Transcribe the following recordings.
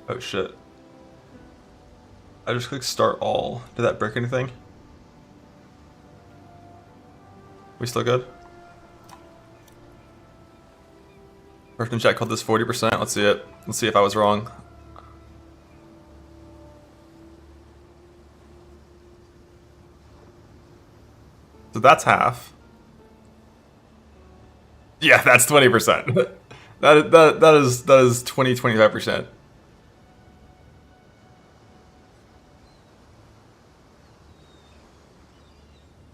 Oh shit. I just clicked start all. Did that break anything? We still good? Person in chat called this 40%. Let's see it. Let's see if I was wrong. So that's half. Yeah, that's 20%. that is 25%.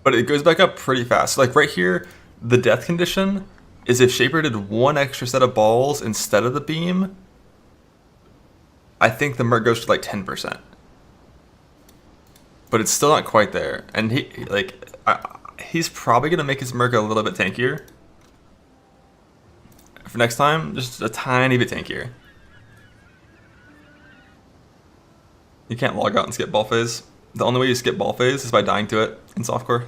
But it goes back up pretty fast. Like right here, the death condition is if Shaper did one extra set of balls instead of the beam, I think the merc goes to like 10%. But it's still not quite there. And he's probably gonna make his merc a little bit tankier. For next time, just a tiny bit tankier. You can't log out and skip ball phase. The only way you skip ball phase is by dying to it in softcore.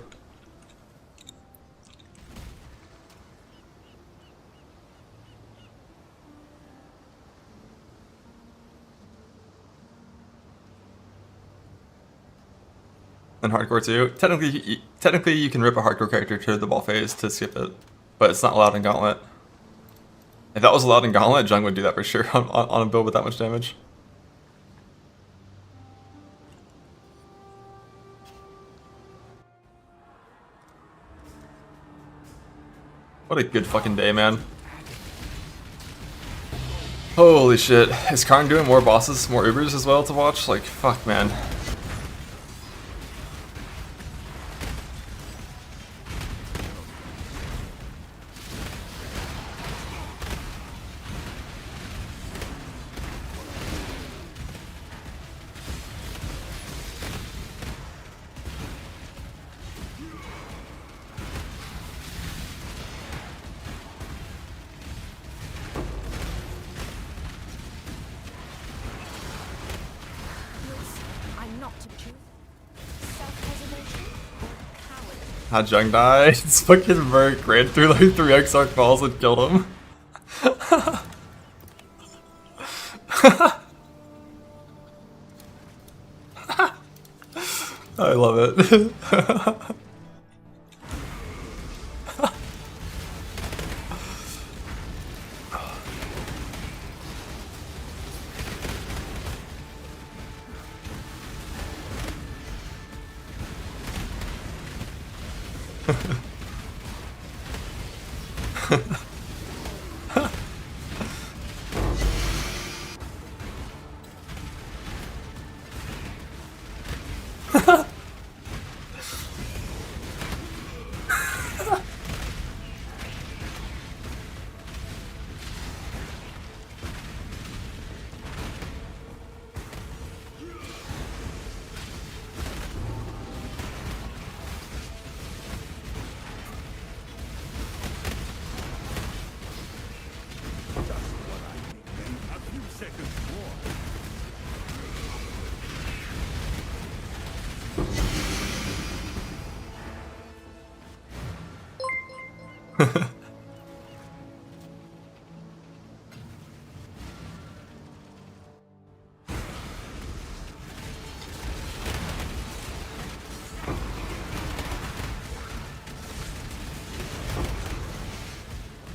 And hardcore too. Technically, you can rip a hardcore character to the ball phase to skip it, but it's not allowed in Gauntlet. If that was allowed in Gauntlet, Jung would do that for sure on a build with that much damage. What a good fucking day, man. Holy shit. Is Karn doing more bosses, more Ubers as well to watch? Like, fuck, man. How'd Jung die? It's fucking merc ran through like 3x arc balls and killed him. I love it.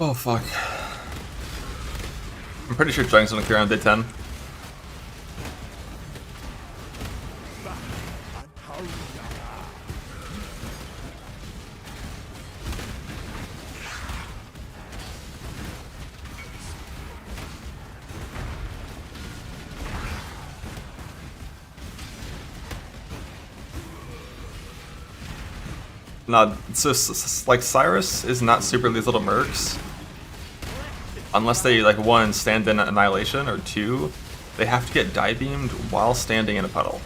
Oh fuck. I'm pretty sure Jung's gonna clear on day 10. No, so like Cyrus is not super lethal to mercs. Unless they like one stand in annihilation or two, they have to get die beamed while standing in a puddle.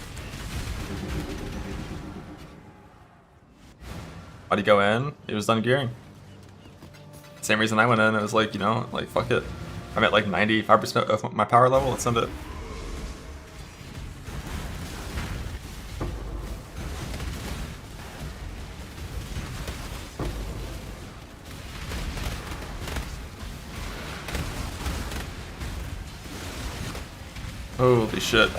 Why'd he go in? He was done gearing. Same reason I went in, it was like, you know, like fuck it. I'm at like 95% of my power level, let's send it. Holy shit.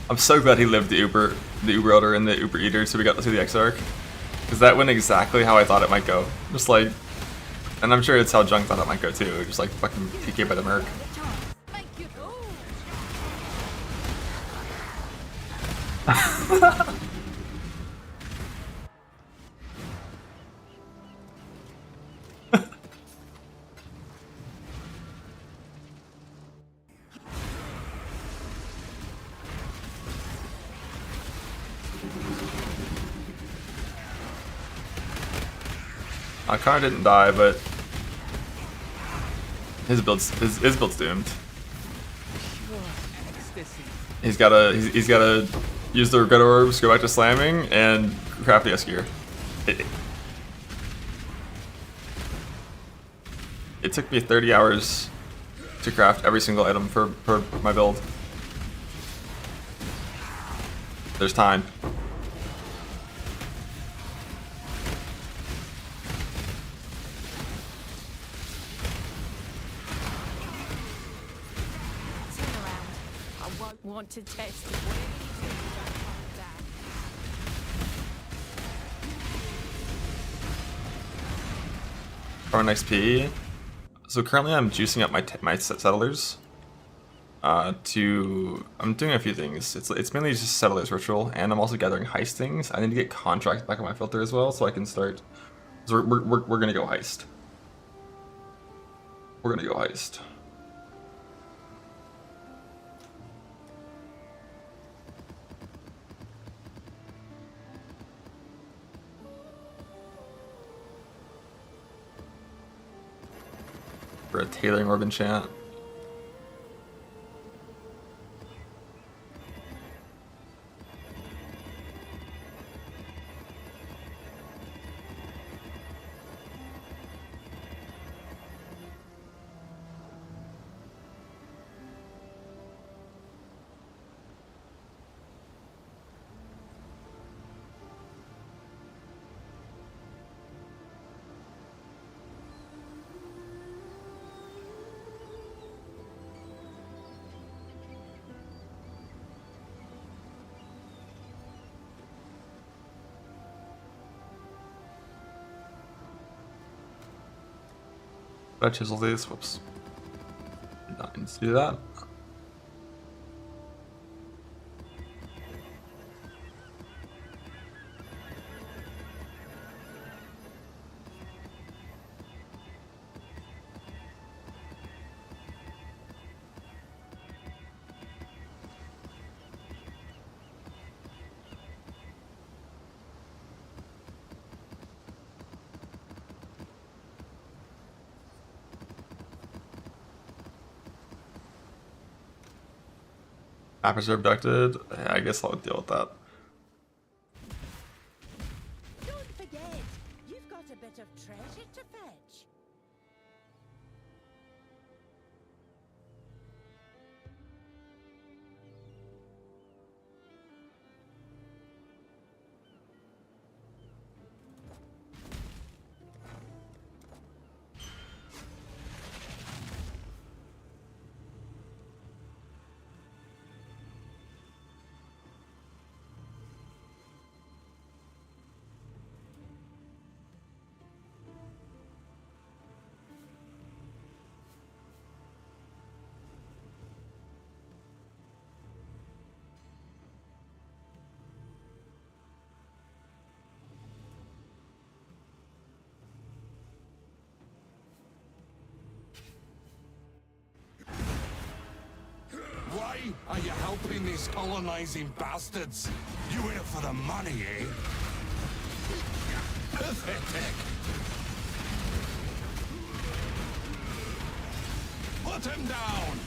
I'm so glad he lived the Uber Elder and the Uber Eater, so we got to see the X-Arc. Because that went exactly how I thought it might go. Just like, and I'm sure it's how Jung thought it might go too. Just like fucking TK by the merc. Connor didn't die, but his build's doomed. He's gotta use the regret orbs, go back to slamming, and craft the S gear. It took me 30 hours to craft every single item for my build. There's time. Want to test Our next XP. So currently I'm juicing up my settlers. I'm doing a few things. It's mainly just settlers ritual, and I'm also gathering heist things. I need to get contracts back on my filter as well, so I can start. So we're gonna go heist. We're gonna go heist. For a tailoring orb enchant. Did I chisel these? Whoops. Did not need to do that. Mappers are abducted. I guess I'll deal with that. Don't forget, you've got a bit of treasure to fetch. Why are you helping these colonizing bastards? You in it for the money, eh? Pathetic. Put him down!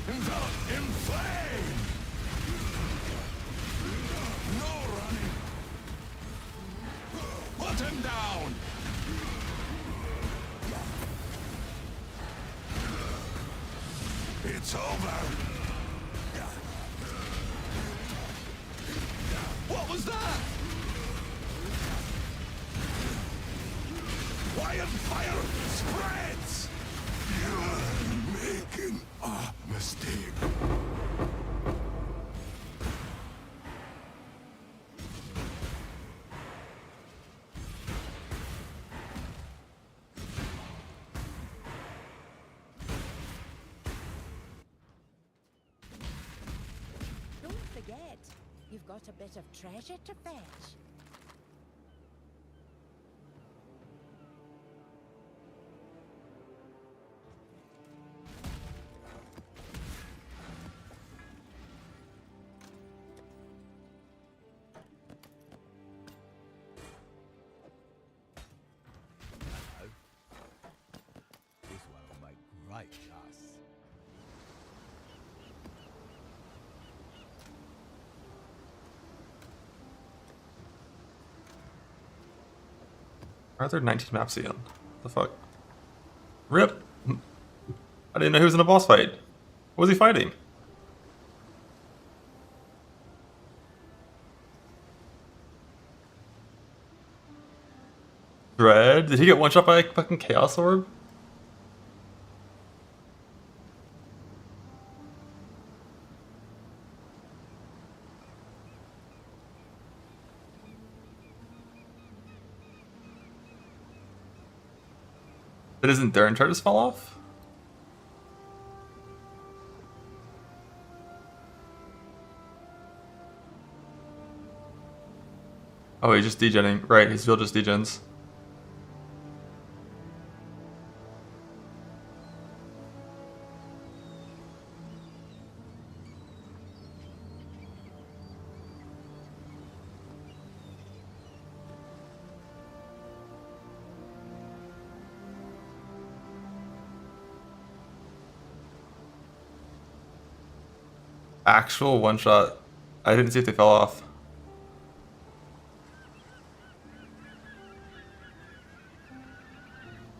Envelop in flame! No running! Put him down! It's over! What was that? Wildfire spreads! You're making a mistake. Don't forget, you've got a bit of treasure to fetch. This one will make great glass. Why are there 19 maps again? The fuck? RIP! I didn't know he was in a boss fight. What was he fighting? Dread? Did he get one shot by a fucking Chaos Orb? Did his endurance charges fall off? Oh, he's just degenning. Right, he's still just degens. Actual one shot. I didn't see if they fell off.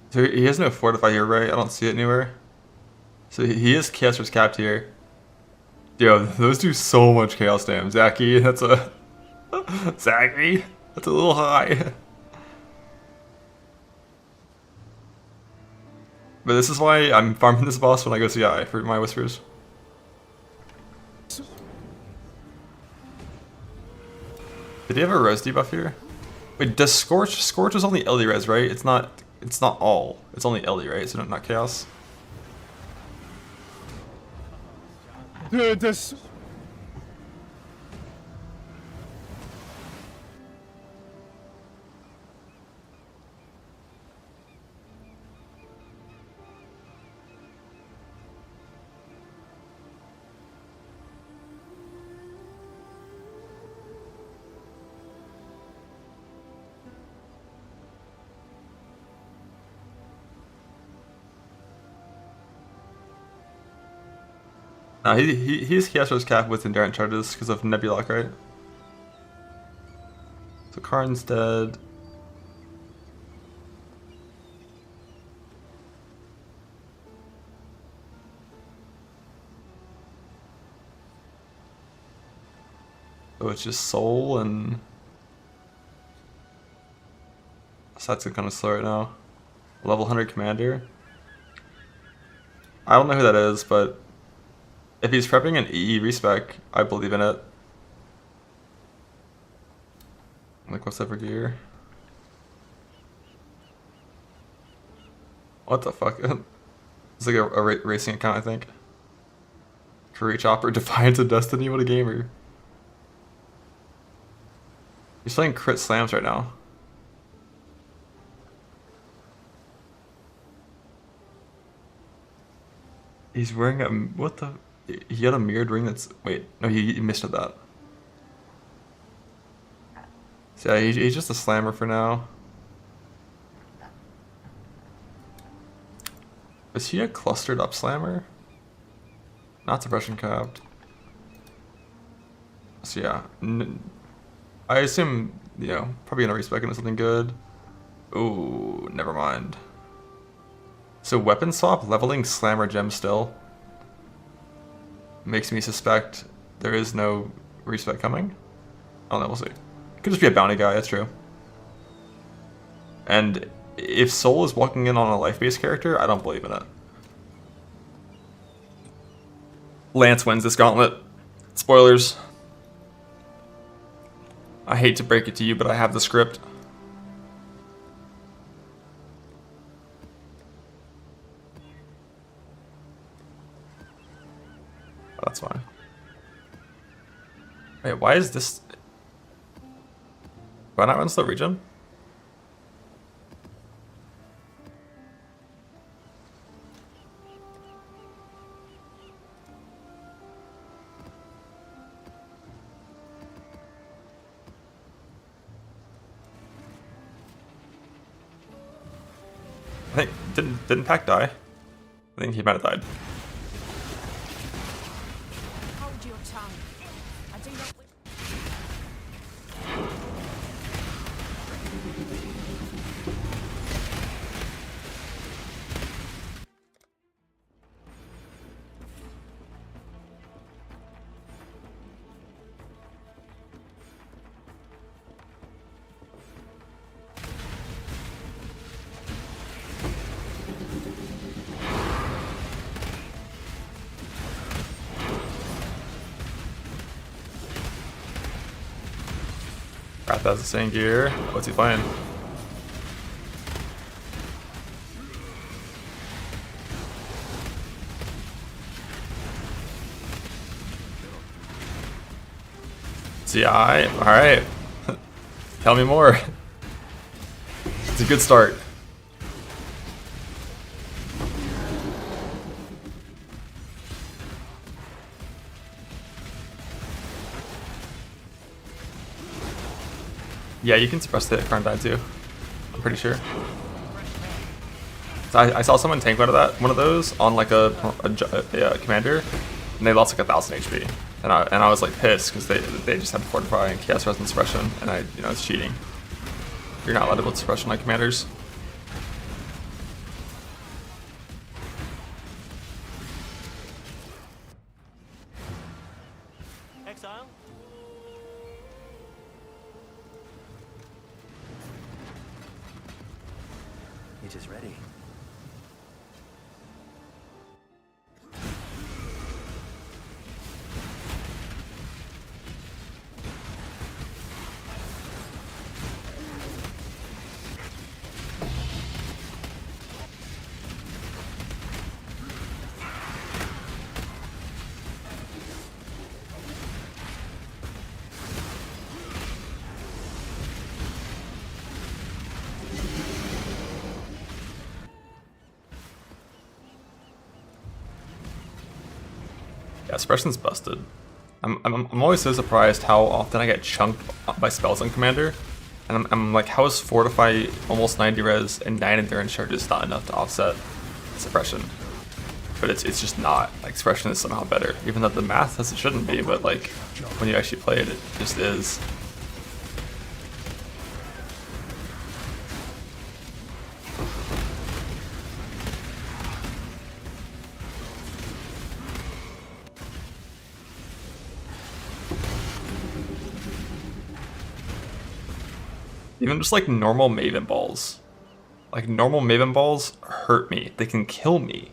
So he has no fortify here, right? I don't see it anywhere. So he is Chaos capped here. Yo, those do so much chaos damage. Zaki, that's a... Zaki, that's a little high. But this is why I'm farming this boss when I go CI for my whispers. Did he have a res debuff here? Wait, does Scorch? Scorch is only LD res, right? It's not all. It's only LD, right? So not chaos. Dude, this. No, he's Chaos cap with endurance charges because of Nebulok, right? So Karn's dead. So it's just Soul and... So that's kind of slow right now. Level 100 Commander. I don't know who that is, but... If he's prepping an EE respec, I believe in it. Like, what's that for gear? What the fuck? It's like a racing account, I think. Career Chopper, Defiance of Destiny, what a gamer. He's playing crit slams right now. He's wearing a... What the... He got a mirrored ring that's... Wait, no, he missed at that. So yeah, he's just a slammer for now. Is he a clustered up slammer? Not suppression capped. So yeah, I assume, you know, probably gonna respec into something good. Ooh, never mind. So weapon swap, leveling slammer gem still. Makes me suspect there is no respec coming. I don't know, we'll see. Could just be a bounty guy, that's true. And if Soul is walking in on a life-based character, I don't believe in it. Lance wins this gauntlet. Spoilers. I hate to break it to you, but I have the script. Oh, that's fine. Wait, why is this... Why not run slow regen? I think didn't Pac die? I think he might have died. Hold your tongue. I do not. Wrath has the same gear. What's he playing? CI? Alright. Tell me more. It's a good start. Yeah, you can suppress the Karn die too. I'm pretty sure. So I saw someone tank one of those on like a commander, and they lost like 1,000 HP. And I was like pissed because they just had Fortify and Chaos Resonance Suppression, and it's cheating. You're not allowed to build suppression like commanders. Exile? It is ready. Yeah, suppression's busted. I'm always so surprised how often I get chunked by spells on commander, and I'm like, how is Fortify almost 90 res and 9 endurance charges not enough to offset suppression? But it's just not. Like, suppression is somehow better, even though the math says it shouldn't be. But like, when you actually play it, it just is. Even just like normal Maven balls. Like normal Maven balls hurt me. They can kill me.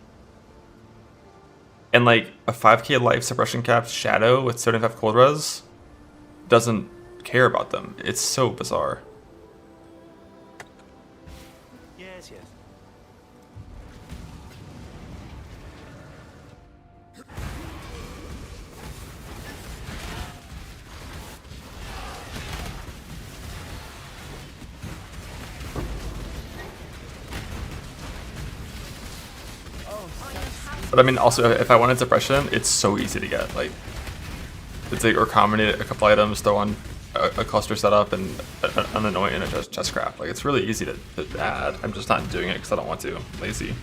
And like a 5k life suppression capped Shadow with 75 cold res doesn't care about them. It's so bizarre. Yes, yes. But I mean, also, if I wanted suppression, it's so easy to get. Like, it's like, or combinate a couple items, throw on a cluster setup, and an annoying and a chest craft. Like, it's really easy to add. I'm just not doing it because I don't want to. I'm lazy.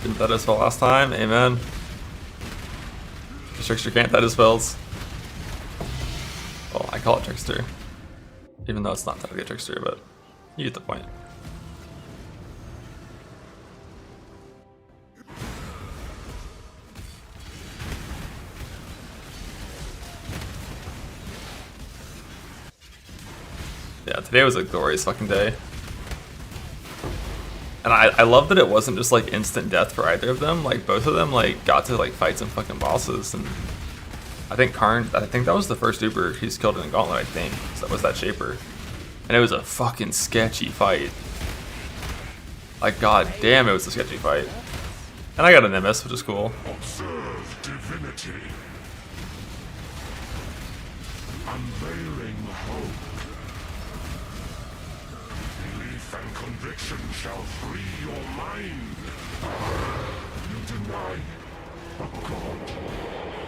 Didn't that as well last time? Amen. Restrictor can't that as spells. Oh, I call it trickster. Even though it's not technically a trickster, but you get the point. Yeah, today was a glorious fucking day. And I love that it wasn't just like instant death for either of them. Like both of them like got to like fight some fucking bosses, and I think that was the first Uber he's killed in a Gauntlet, I think. So that was that Shaper. And it was a fucking sketchy fight. Like god damn, it was a sketchy fight. And I got a Nemesis, which is cool. Observe divinity. Unveiling hope. Belief and conviction shall free your mind. You deny.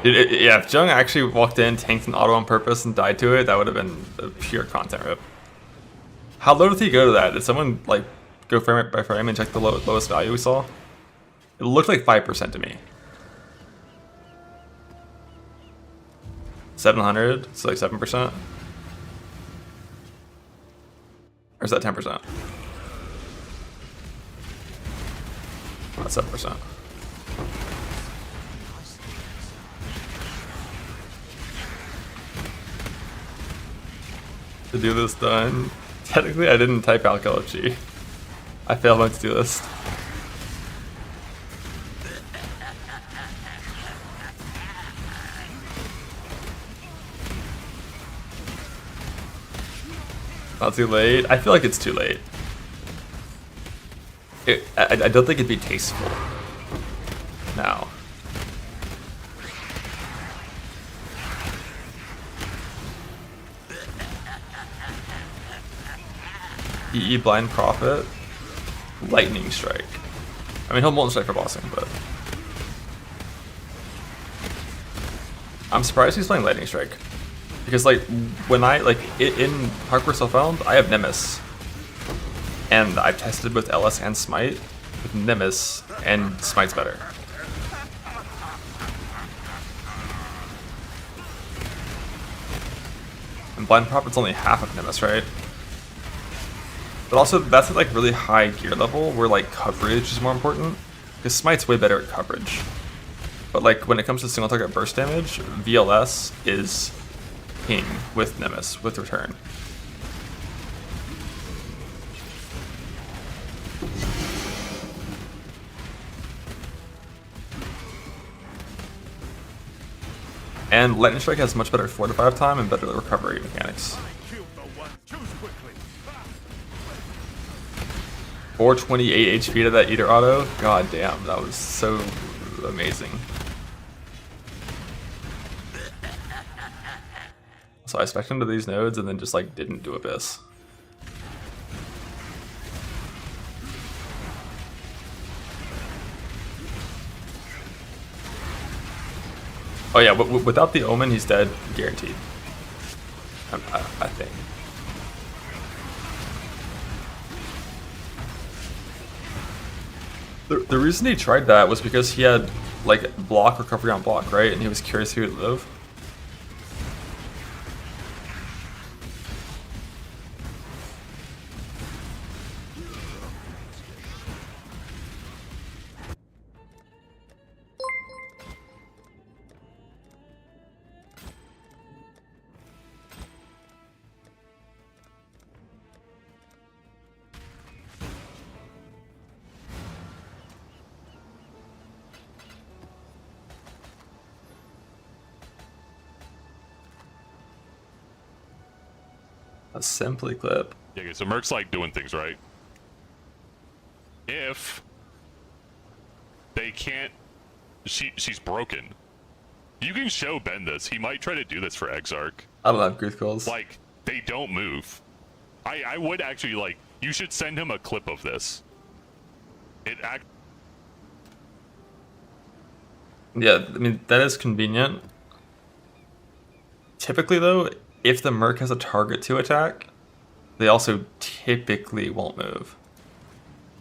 Dude, yeah, if Jung actually walked in, tanked an auto on purpose, and died to it, that would have been a pure content rip. How low did he go to that? Did someone like go frame by frame and check the lowest value we saw? It looked like 5% to me. 700, so like 7%? Or is that 10%? That's 7%. To do this done. Technically, I didn't type out LFG. I failed my to-do list. Not too late. I feel like it's too late. I don't think it'd be tasteful. Now. EE Blind Prophet, Lightning Strike. I mean, he'll Molten Strike for bossing, but I'm surprised he's playing Lightning Strike, because like when I in Hardcore Self-Found, I have Nemesis, and I've tested both LS and Smite with Nemesis, and Smite's better. And Blind Prophet's only half of Nemesis, right? But also, that's at like really high gear level where like coverage is more important, because Smite's way better at coverage. But like when it comes to single target burst damage, VLS is king with Nemesis, with return. And Lightning Strike has much better 4 to 5 time and better recovery mechanics. 428 HP to that Eater auto. God damn, that was so amazing. So I spec'd into these nodes and then just like didn't do Abyss. Oh yeah, without the Omen, he's dead, guaranteed. I think. The reason he tried that was because he had like block recovery on block, right? And he was curious who would live. A simply clip. Yeah, okay, so Merc's like doing things right. If they can't, she's broken. You can show Ben this. He might try to do this for Exarch. I don't have Grief Calls. Like, they don't move. I would actually, like, you should send him a clip of this. Yeah, I mean, that is convenient. Typically, though, if the Merc has a target to attack, they also typically won't move.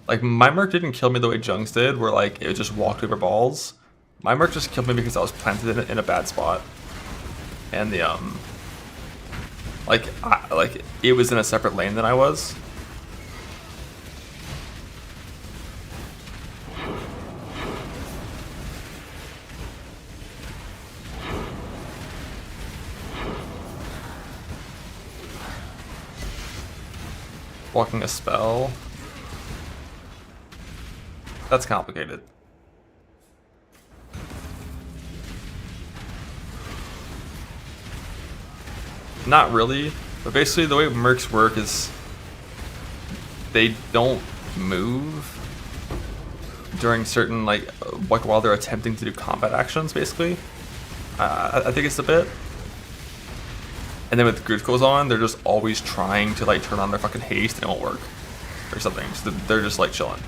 Like, my Merc didn't kill me the way Jung's did, where, like, it just walked over balls. My Merc just killed me because I was planted in a bad spot. And Like, like it was in a separate lane than I was. Blocking a spell. That's complicated. Not really, but basically the way mercs work is they don't move during certain, like while they're attempting to do combat actions, basically. I think it's a bit. And then with Groove goes on, they're just always trying to like turn on their fucking haste and it won't work. Or something. So they're just like chilling.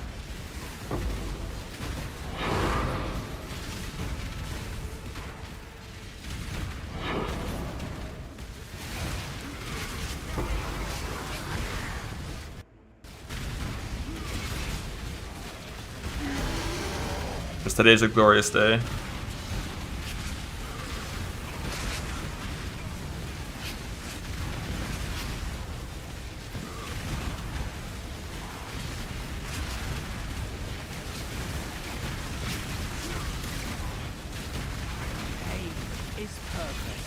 Because today's a glorious day. Pain is perfect.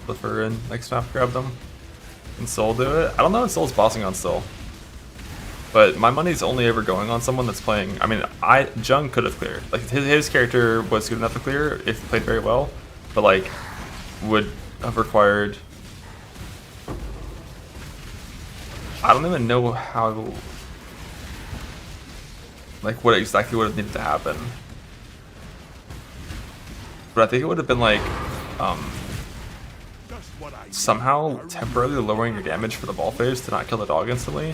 Prefer and like snap grab them. And Soul do it? I don't know if Soul's bossing on Soul. But my money's only ever going on someone that's playing. I mean, Jung could have cleared. Like his character was good enough to clear if he played very well, but like would have required. I don't even know how. Like what exactly would have needed to happen. But I think it would have been like somehow temporarily lowering your damage for the ball phase to not kill the dog instantly.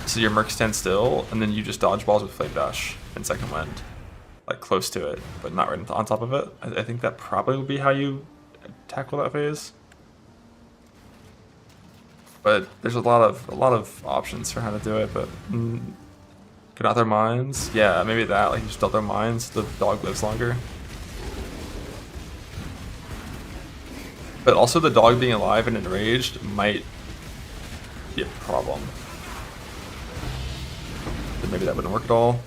So your merc stands still, and then you just dodge balls with Flame Dash and Second Wind. Like close to it, but not right on top of it. I think that probably would be how you tackle that phase. But there's a lot of options for how to do it, but could not their minds? Yeah, maybe that, like you just don't their minds, the dog lives longer. But also the dog being alive and enraged might be a problem. But maybe that wouldn't work at all.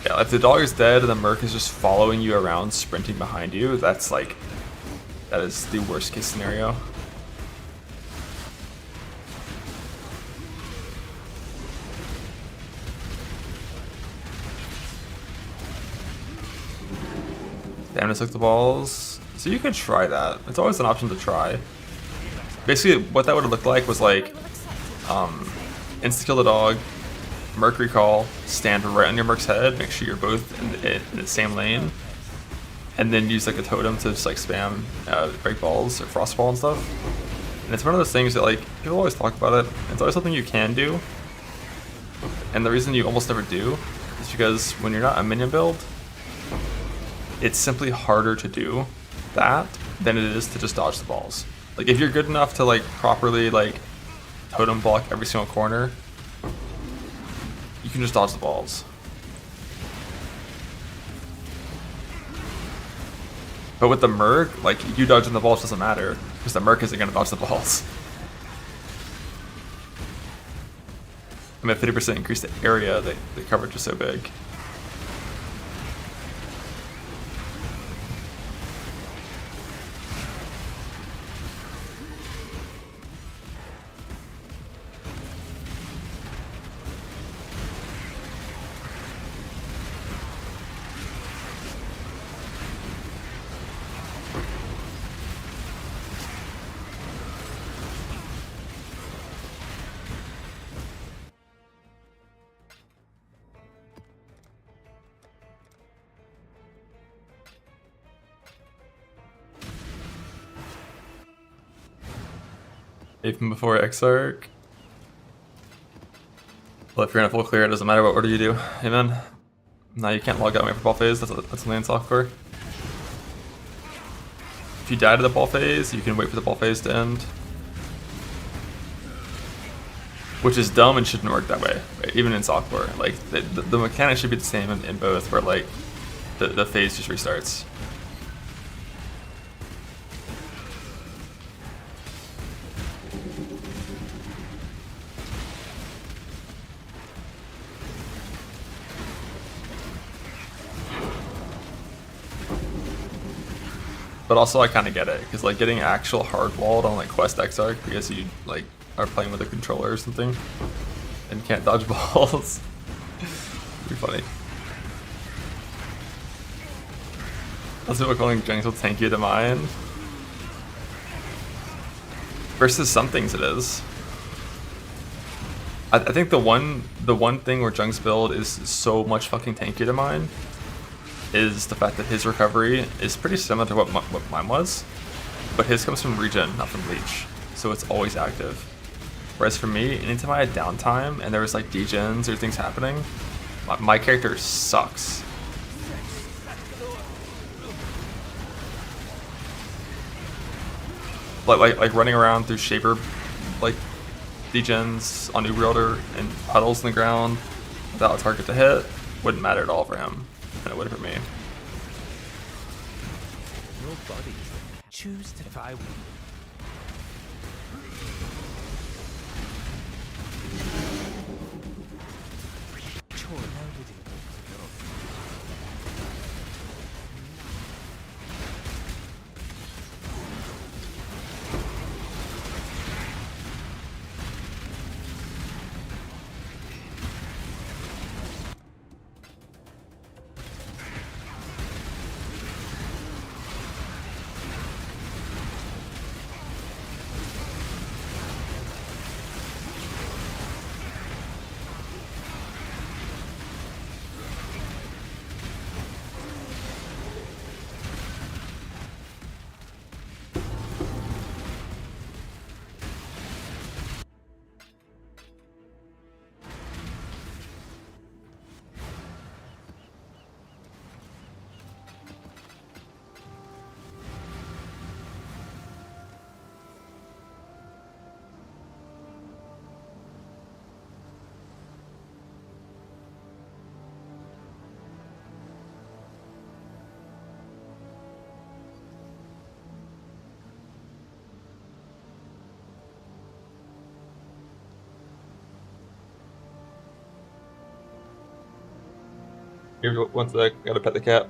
Yeah, if the dog is dead and the merc is just following you around, sprinting behind you, that's like, that is the worst case scenario. Damn, just took the balls. So you could try that. It's always an option to try. Basically, what that would have looked like was like, insta kill the dog, merc recall, stand right on your merc's head, make sure you're both in the same lane, and then use like a totem to just like spam break balls or frost ball and stuff. And it's one of those things that like people always talk about it. It's always something you can do, and the reason you almost never do is because when you're not a minion build, it's simply harder to do that than it is to just dodge the balls. Like if you're good enough to like properly like totem block every single corner, you can just dodge the balls. But with the merc, like you dodging the balls doesn't matter because the merc isn't gonna dodge the balls. I mean, 50% increase the area, the coverage is so big. Even before Exarch. Well, if you're in a full clear, it doesn't matter what order you do. Amen. Now you can't log out and wait for ball phase. That's only in softcore. If you die to the ball phase, you can wait for the ball phase to end. Which is dumb and shouldn't work that way, right? Even in softcore. Like, the mechanics should be the same in both, where like, the phase just restarts. But also I kind of get it, because like getting actual hard walled on like Quest Exarch because you like are playing with a controller or something and can't dodge balls. Pretty funny. That's what we're calling Junks will tank you to mine. Versus some things it is. I think the one thing where Jung's build is so much fucking tanky to mine is the fact that his recovery is pretty similar to what mine was, but his comes from regen, not from leech, so it's always active. Whereas for me, anytime I had downtime and there was like degens or things happening, my character sucks. Like running around through Shaper, like degens on New Worlder and puddles in the ground without a target to hit wouldn't matter at all for him. And it would for me. Your body choose to if I sure now you didn't want to go. Here, one sec, gotta pet the cat.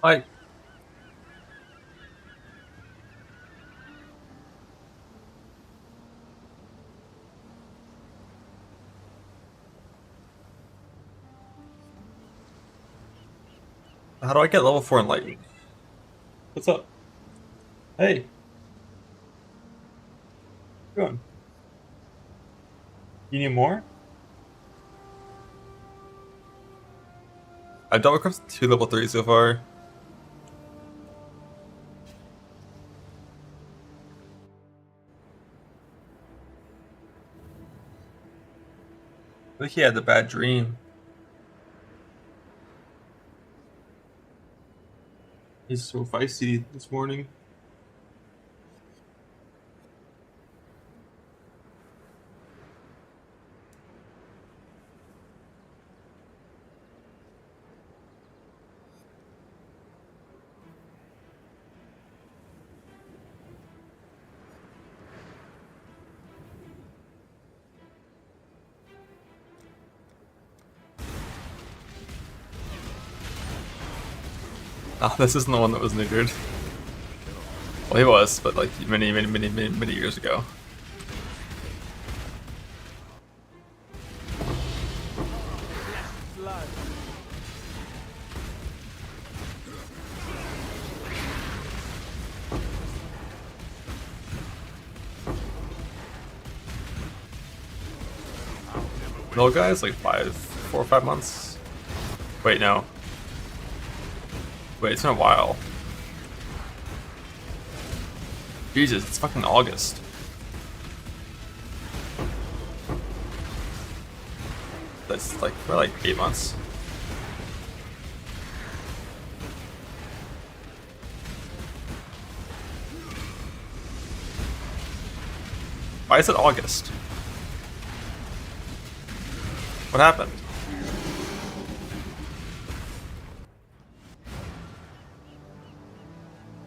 Hi. How do I get level 4 enlightened? What's up? Hey. How you doing? You need more? I've double crossed 2 level 3 so far. I think he had the bad dream. He's so feisty this morning. Oh, this isn't the one that was neutered. Well, he was, but like many years ago. No, guys, like 4 or 5 months. Wait, no. Wait, it's been a while. Jesus, it's fucking August. That's like, for like 8 months. Why is it August? What happened?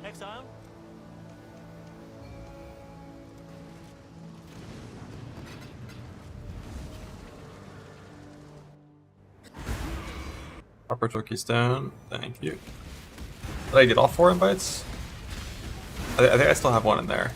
Exile? Upper Turkey Stone, thank you. Did I get all 4 invites? I think I still have 1 in there.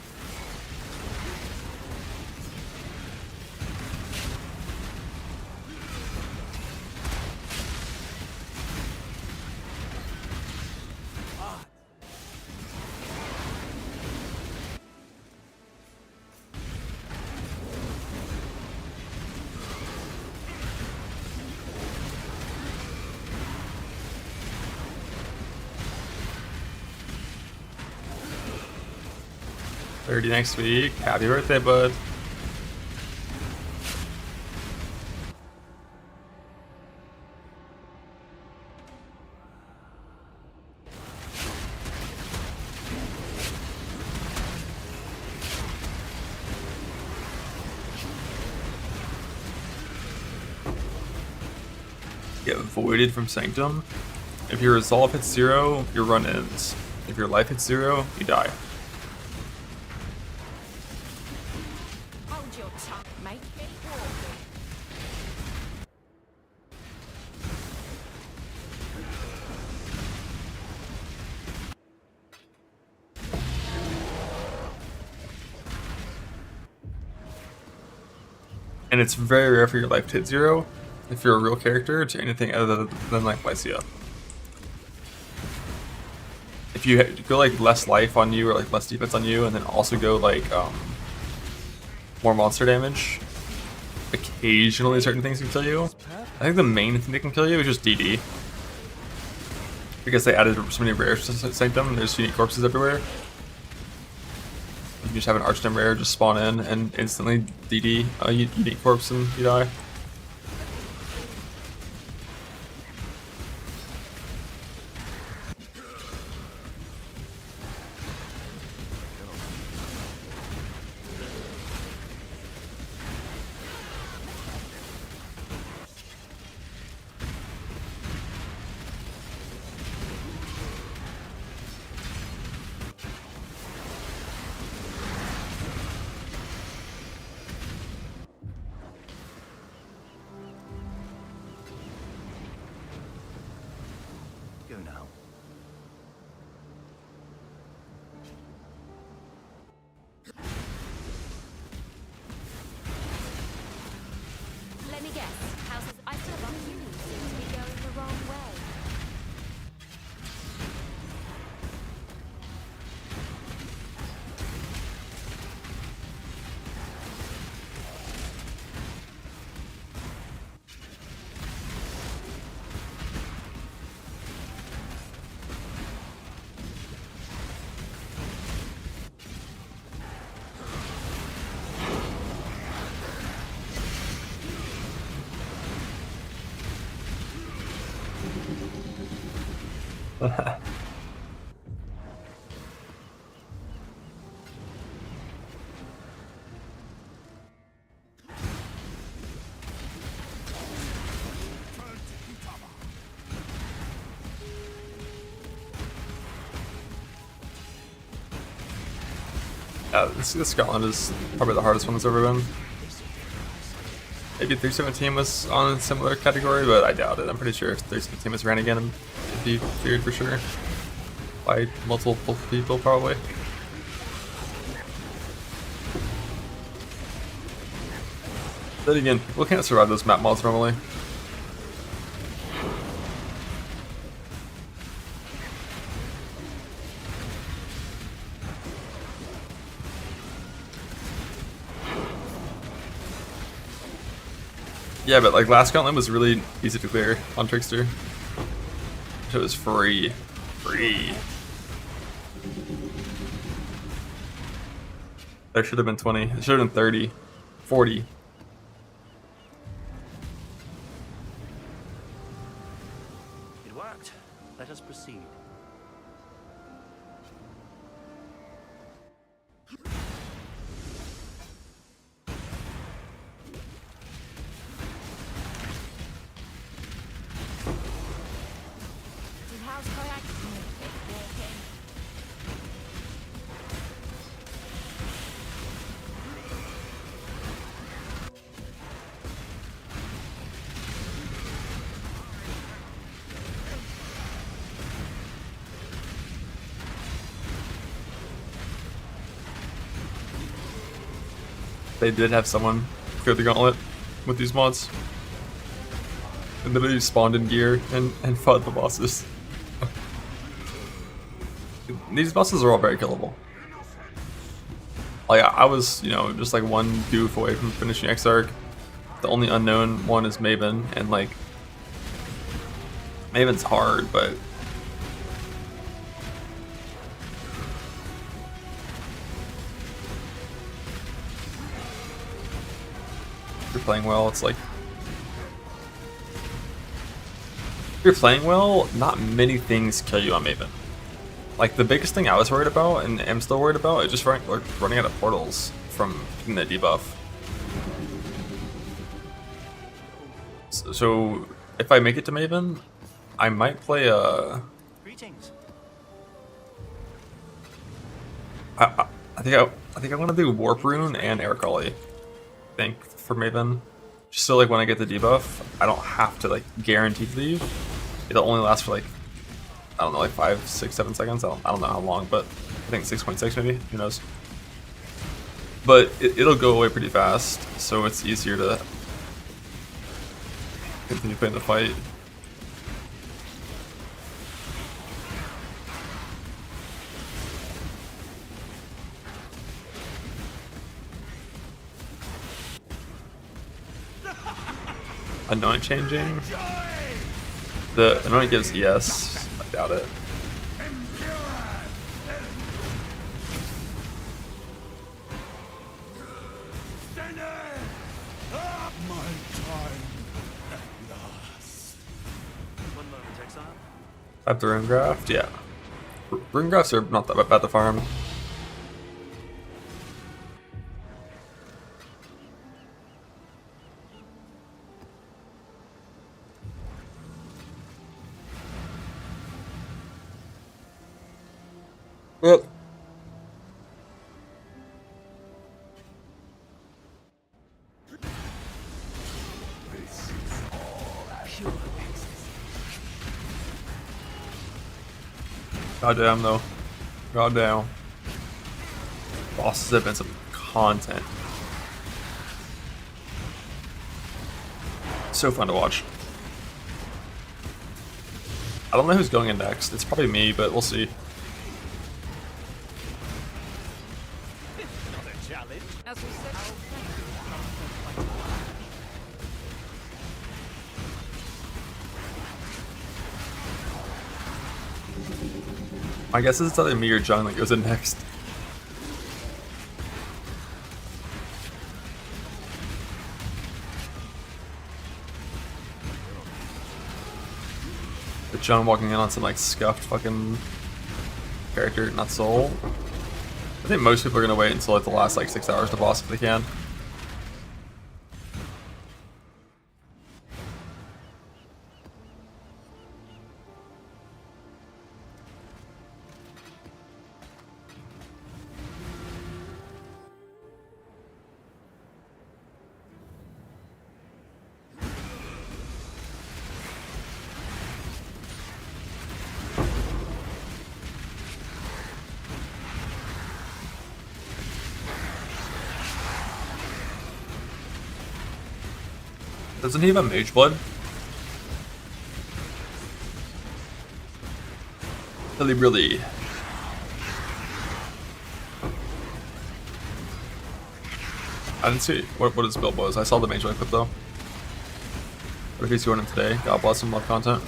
$30 next week. Happy birthday, bud. Get voided from Sanctum. If your resolve hits 0, your run ends. If your life hits 0, you die. Hold your tongue, mate. Get walking. And it's very rare for your life to hit 0 if you're a real character to anything other than like Lycia. If you go like less life on you or like less defense on you and then also go like more monster damage, occasionally certain things can kill you. I think the main thing that can kill you is just DD. Because they added so many rares to Sanctum and there's unique corpses everywhere. You just have an Archdem rare just spawn in and instantly DD a unique corpse and you die. me guess. Houses. I still love you. Seem to be going the wrong way. This Gauntlet is probably the hardest one that's ever been. Maybe 317 was on a similar category, but I doubt it. I'm pretty sure if 317 was ran again, it'd be feared for sure. By multiple people, probably. Then again, people can't survive those map mods normally. Yeah, but like last Gauntlet was really easy to clear on Trickster. It was free. There should have been 20. It should have been 30. 40. It worked. Let us proceed. How's kayak? They did have someone clear the Gauntlet with these mods. And literally spawned in gear and fought the bosses. These bosses are all very killable. Like I was, you know, just like one goof away from finishing Exarch. The only unknown one is Maven, and like Maven's hard, but if you're playing well, it's like if you're playing well, not many things kill you on Maven. Like the biggest thing I was worried about, and am still worried about, is just running out of portals from getting the debuff. So if I make it to Maven, I might play Greetings. I think I want to do Warp Rune and Air Collie. I think for Maven, just so like when I get the debuff, I don't have to like guarantee leave. It'll only last for like, I don't know, like 5, 6, 7 seconds. I don't know how long, but I think 6.6 maybe. Who knows? But it'll go away pretty fast, so it's easier to continue playing the fight. Anoint changing? The anoint gives ES. I doubt it. One moment, Exile. I have the Rune Graft? Yeah. Rune Grafts are not that bad to farm. Well, goddamn though. Goddamn. Bosses have been some content. So fun to watch. I don't know who's going in next. It's probably me, but we'll see. Not a challenge. As we said, My guess is it's either me or John that goes in next. But John walking in on some like scuffed fucking character, not soul. I think most people are gonna wait until like the last like 6 hours to boss if they can. Doesn't he have a mage blood? Really. I didn't see what his build was. I saw the mage blood clip though. What if he's going in today? God bless him, love content.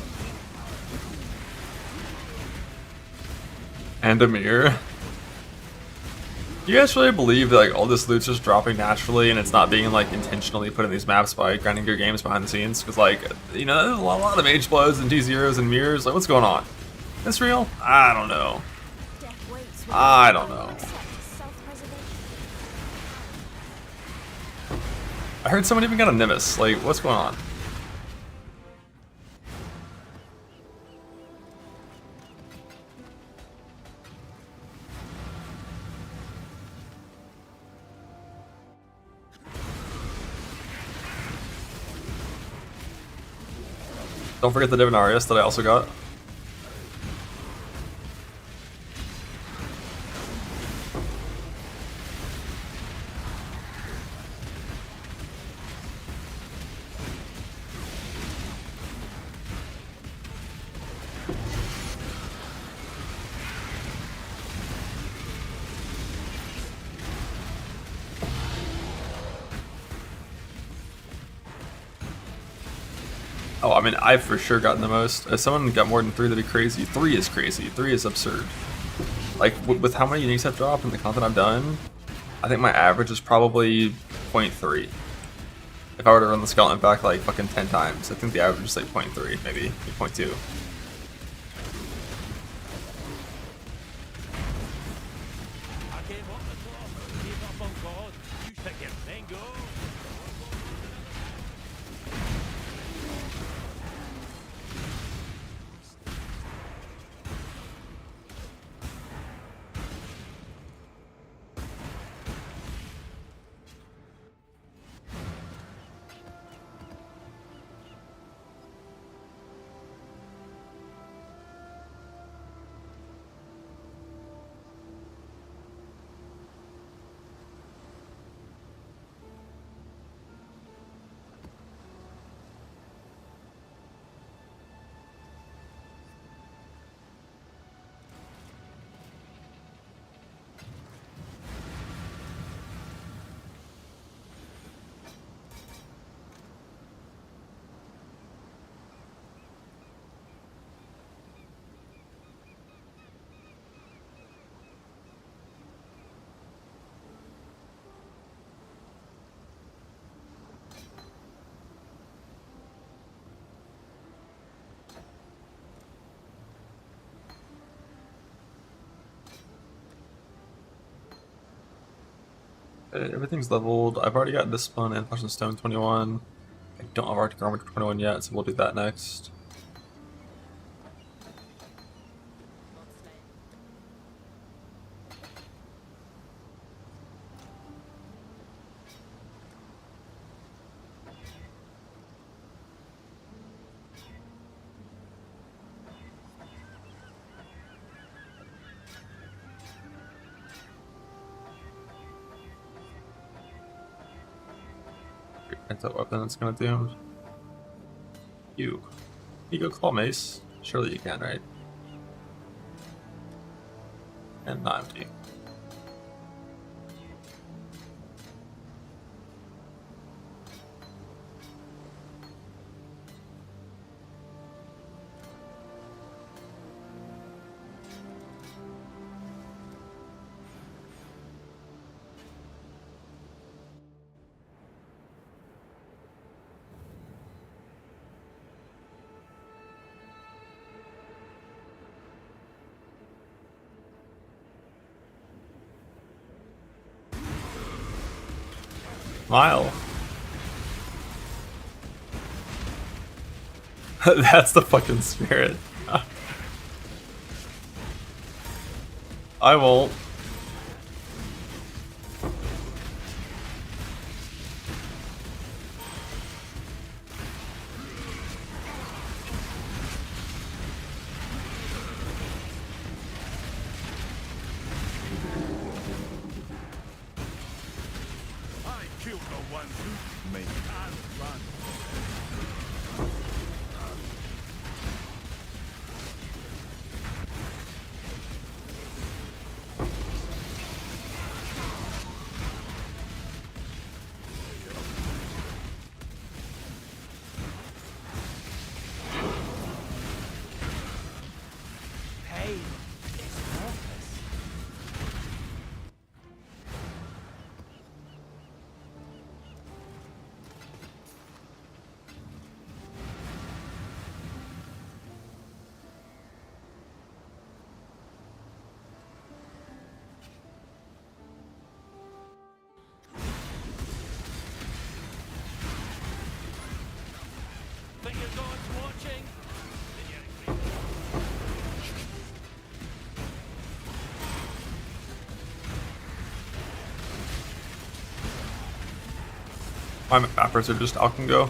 And a mirror. Do you guys really believe that like all this loot's just dropping naturally and it's not being like intentionally put in these maps by grinding your games behind the scenes? Because like, you know, there's a lot of mage bloods and T0s and mirrors. Like, what's going on? Is this real? I don't know. death waits with I don't know. except self-preservation. I heard someone even got a Nimbus. Like, what's going on? Don't forget the Divinarius that I also got. Oh, I mean, I've for sure gotten the most. If someone got more than 3, that'd be crazy. 3 is crazy. 3 is absurd. Like, with how many uniques I've dropped and the content I've done, I think my average is probably 0.3. If I were to run the Gauntlet back like fucking 10 times, I think the average is like 0.3, maybe 0.2. I gave up the cloth. Gave up on God. You think it then go? Everything's leveled. I've already got Discipline and Flesh and Stone 21. I don't have Arctic Armor 21 yet, so we'll do that next. That's that weapon that's gonna do. You go claw mace. Surely you can, right? And not empty. Smile. That's the fucking spirit. I won't. I killed the ones who make and run. Pain is purpose. Think your God's watching? Then you're in great. My McFappers are just out and go.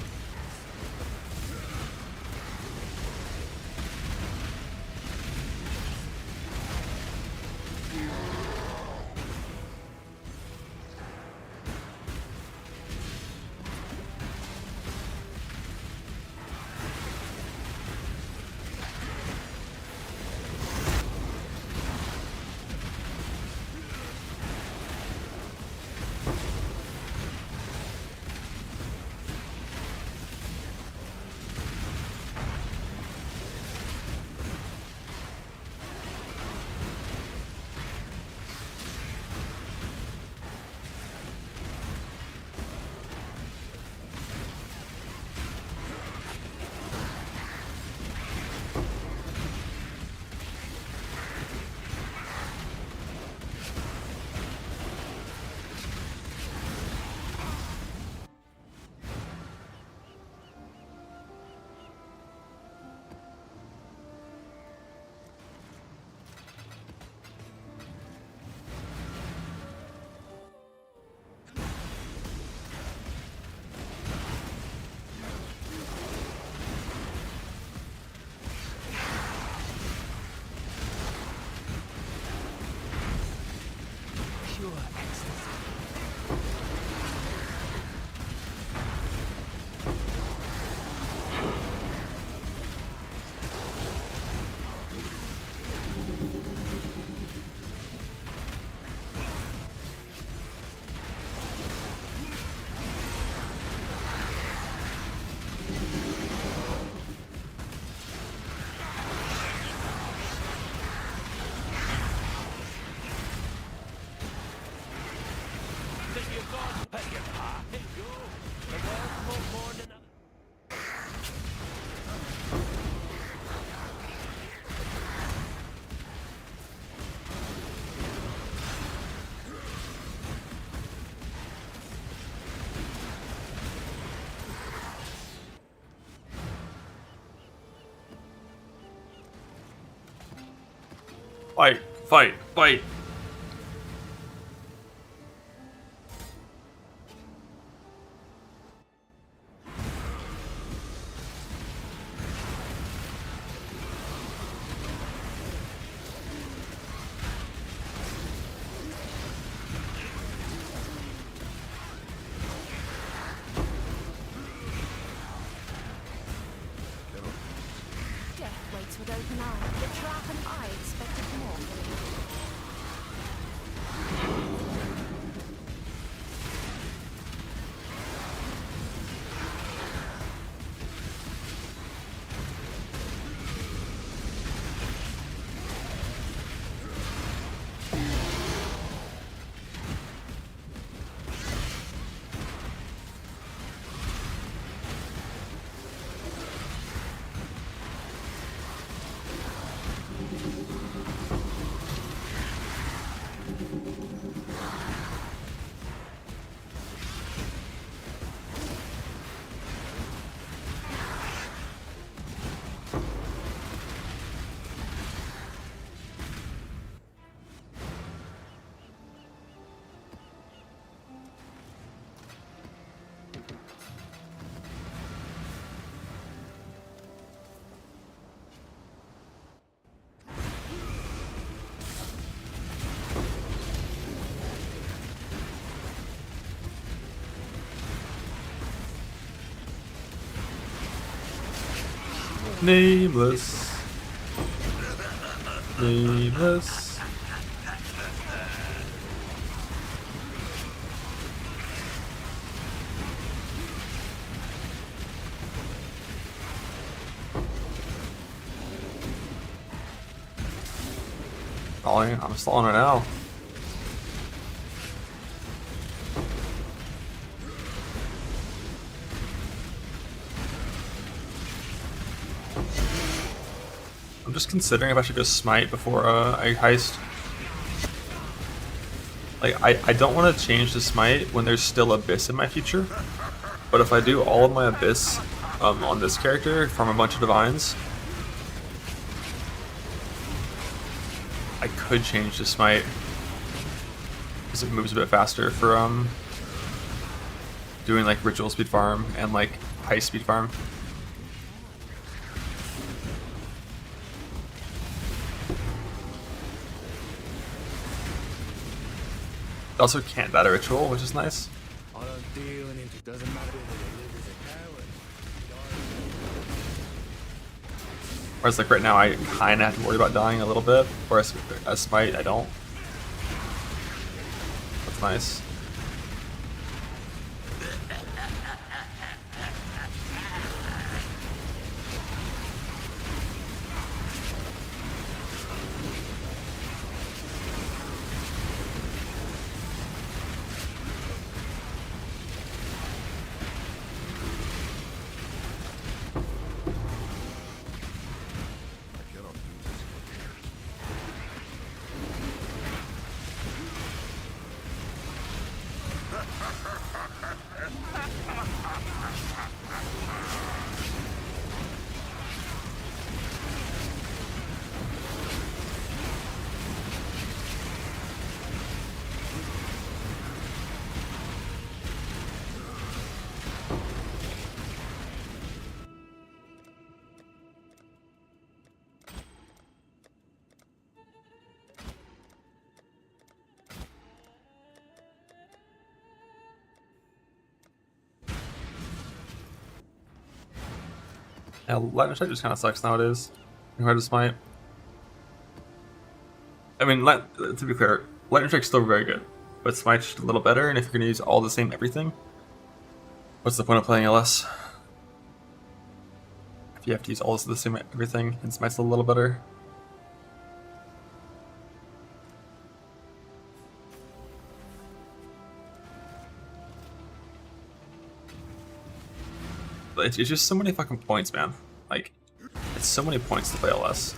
Pure ecstasy. Think your God's hey, you hey, go. The world's more than a... Fight, fight, fight. Nameless. Nameless. Stalling. I'm stalling right now. I'm just considering if I should go smite before I heist. Like, I don't want to change to smite when there's still abyss in my future, but if I do all of my abyss on this character from a bunch of divines, I could change to smite because it moves a bit faster for doing like ritual speed farm and like heist speed farm. It also can't die to ritual, which is nice. I don't deal in it, doesn't matter whether they live as a coward. Whereas like right now I kinda have to worry about dying a little bit, whereas as smite I don't. That's nice. Yeah, Lightning Strike just kind of sucks nowadays. Hard to smite. I mean, to be clear, Lightning Strike's still very good, but Smite's just a little better, and if you're going to use all the same everything, what's the point of playing LS? If you have to use all the same everything, and Smite's a little better. But it's just so many fucking points, man. Like, it's so many points to play LS.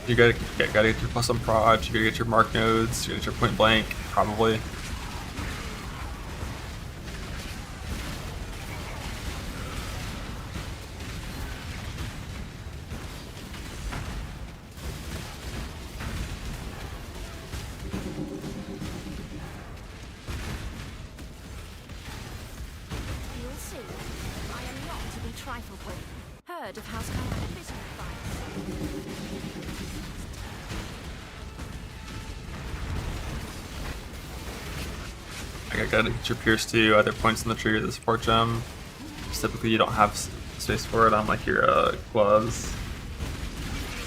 You gotta get your plus on prod, you gotta get your mark nodes, you gotta get your point blank, probably. You'll see. I am not to be trifled with. Heard of House Carolina business fights. I gotta get your Pierce too, either points in the tree or the support gem. Typically you don't have space for it on like your gloves.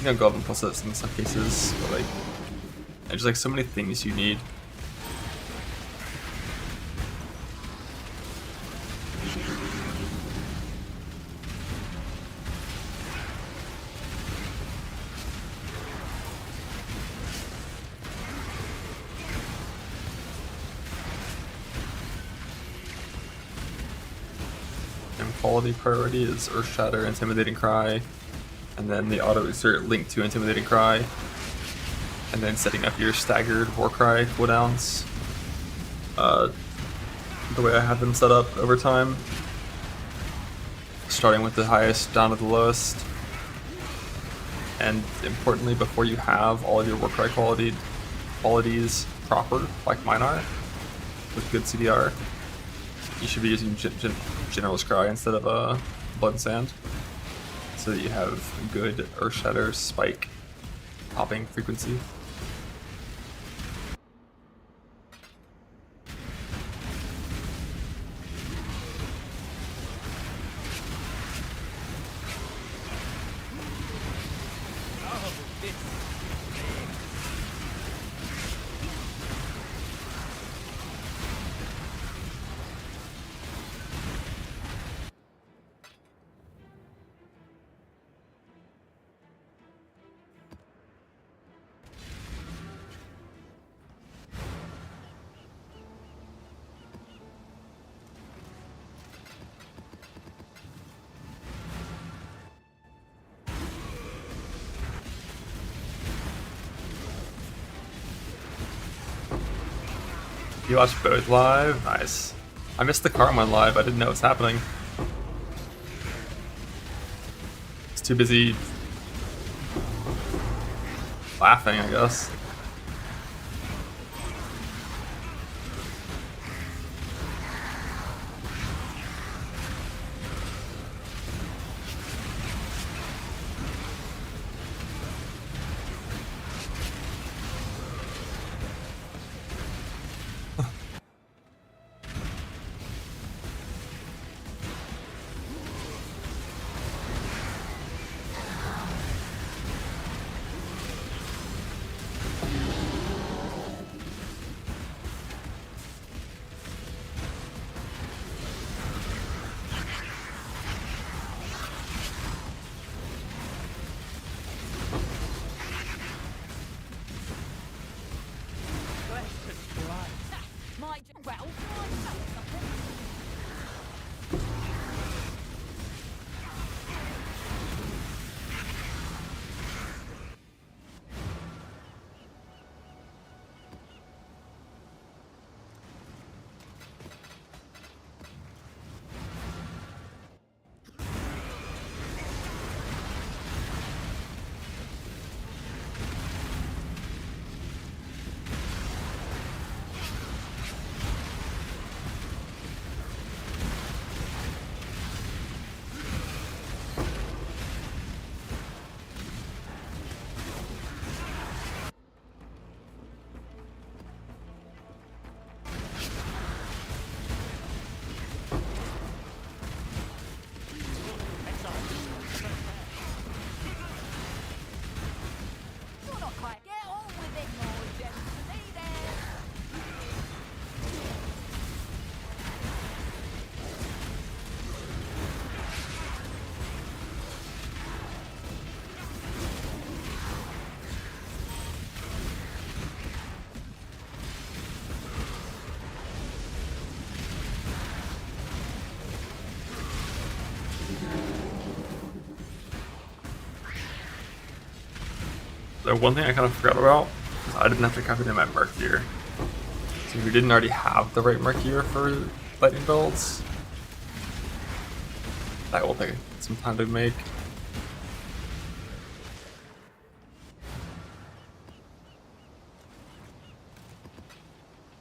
You know, glove and plus it in some cases, but like, there's like so many things you need. Quality priority is Earth Shatter, Intimidating Cry, and then the auto insert linked to Intimidating Cry, and then setting up your staggered War Cry cooldowns. The way I had them set up over time, starting with the highest down to the lowest, and importantly, before you have all of your War Cry qualities proper, like mine are, with good CDR. You should be using General Scry instead of Blood and Sand, so that you have good Earth Shatter spike popping frequency. You watched both live? Nice. I missed the car one live. I didn't know what was happening. It's too busy laughing, I guess. Well, something. You're not quite. Get on with it, more gently there. So one thing I kind of forgot about is I didn't have to copy in my merc gear. So if you didn't already have the right merc gear for lightning builds, that will take some time to make.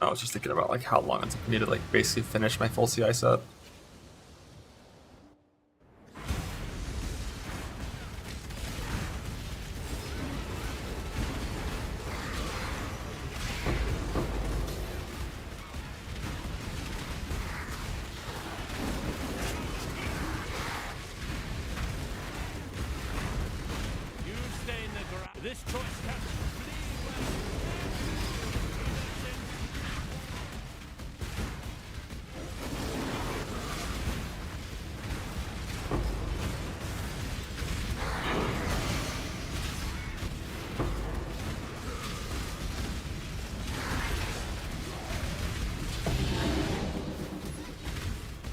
I was just thinking about like how long it's needed to like basically finish my full CI set. You stay in the garage. This choice can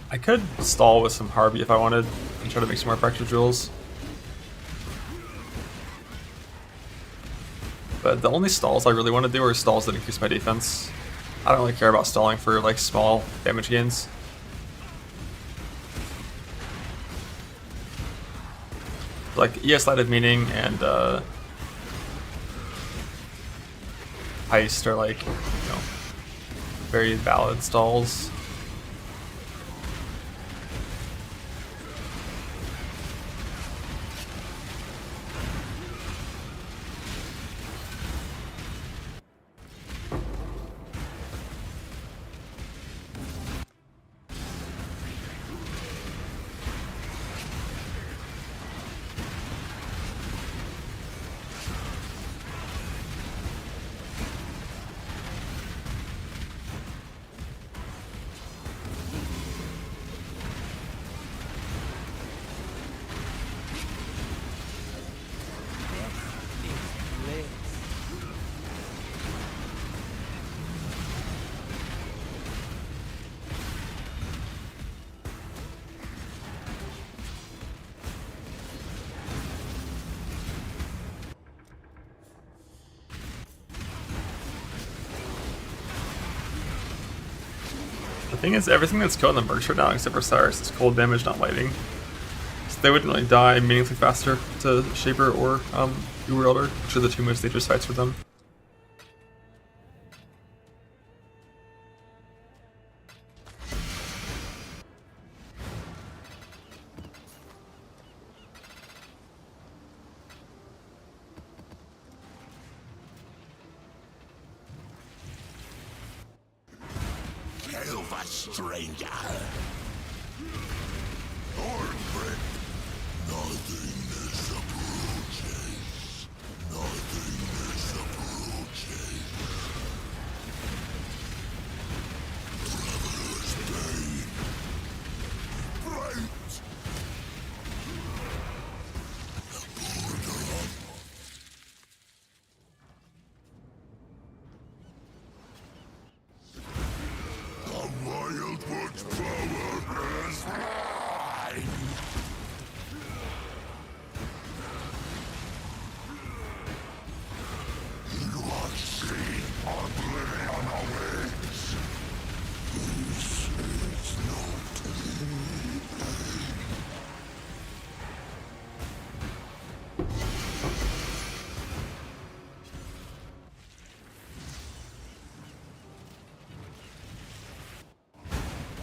I could stall with some Harvey if I wanted and try to make some more practice jewels. But the only stalls I really want to do are stalls that increase my defense. I don't really care about stalling for like small damage gains. Like ES Light of Meaning and Heist are like, you know, very valid stalls. The thing is, everything that's killed in the mercs right now, except for Cyrus, is cold damage, not lighting. So they wouldn't really die meaningfully faster to Shaper or Uber Elder, which are the two most dangerous fights for them. Kill the stranger. Thorngrip. Nothingness approaches. Nothingness approaches. Traveler's pain. Bright. The Wildwood's power is mine! You have seen oblivion awaits!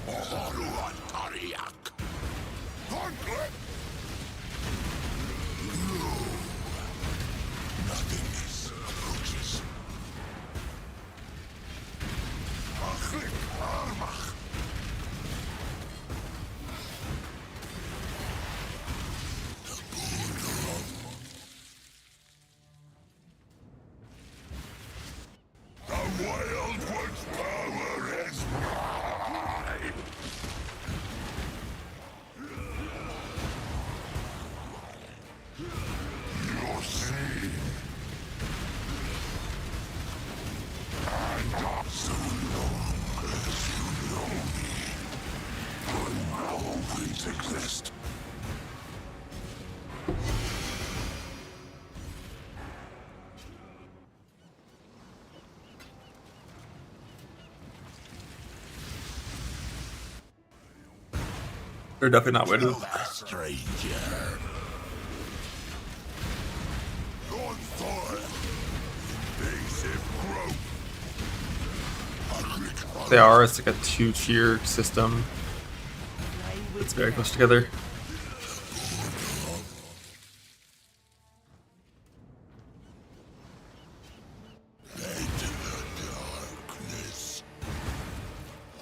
This is not Tariak. Gauntlet! No. Nothingness approaches. Achlik Armach. The Wildwood's power is mine! You'll see. And so long as you know me, I will always exist. They're definitely not winning. Kill that stranger. On fire. Invasive growth. They are. It's like a two-tier system. It's very close together. Into the darkness.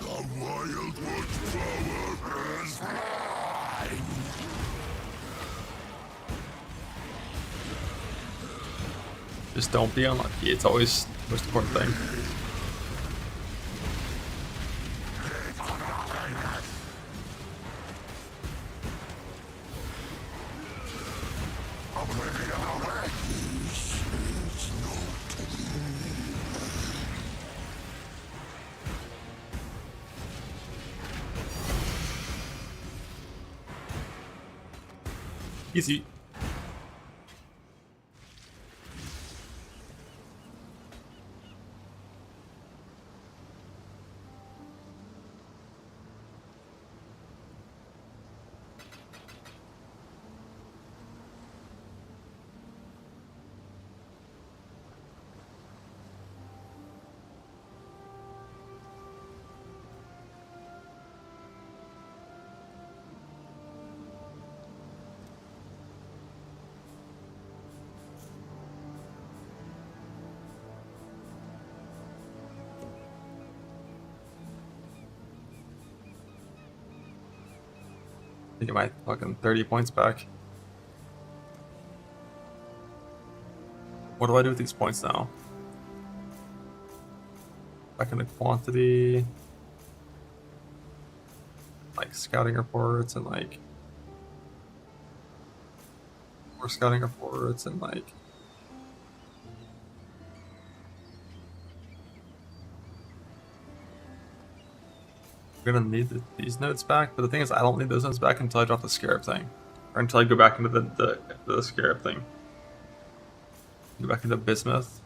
The Wildwood's power is mine. Just don't be unlucky. It's always the most important thing. Easy. I think I might fucking 30 points back. What do I do with these points now? Back into quantity, like scouting reports and like more scouting reports and like I'm gonna need these notes back, but the thing is I don't need those notes back until I drop the scarab thing. Or until I go back into the scarab thing. Go back into bismuth.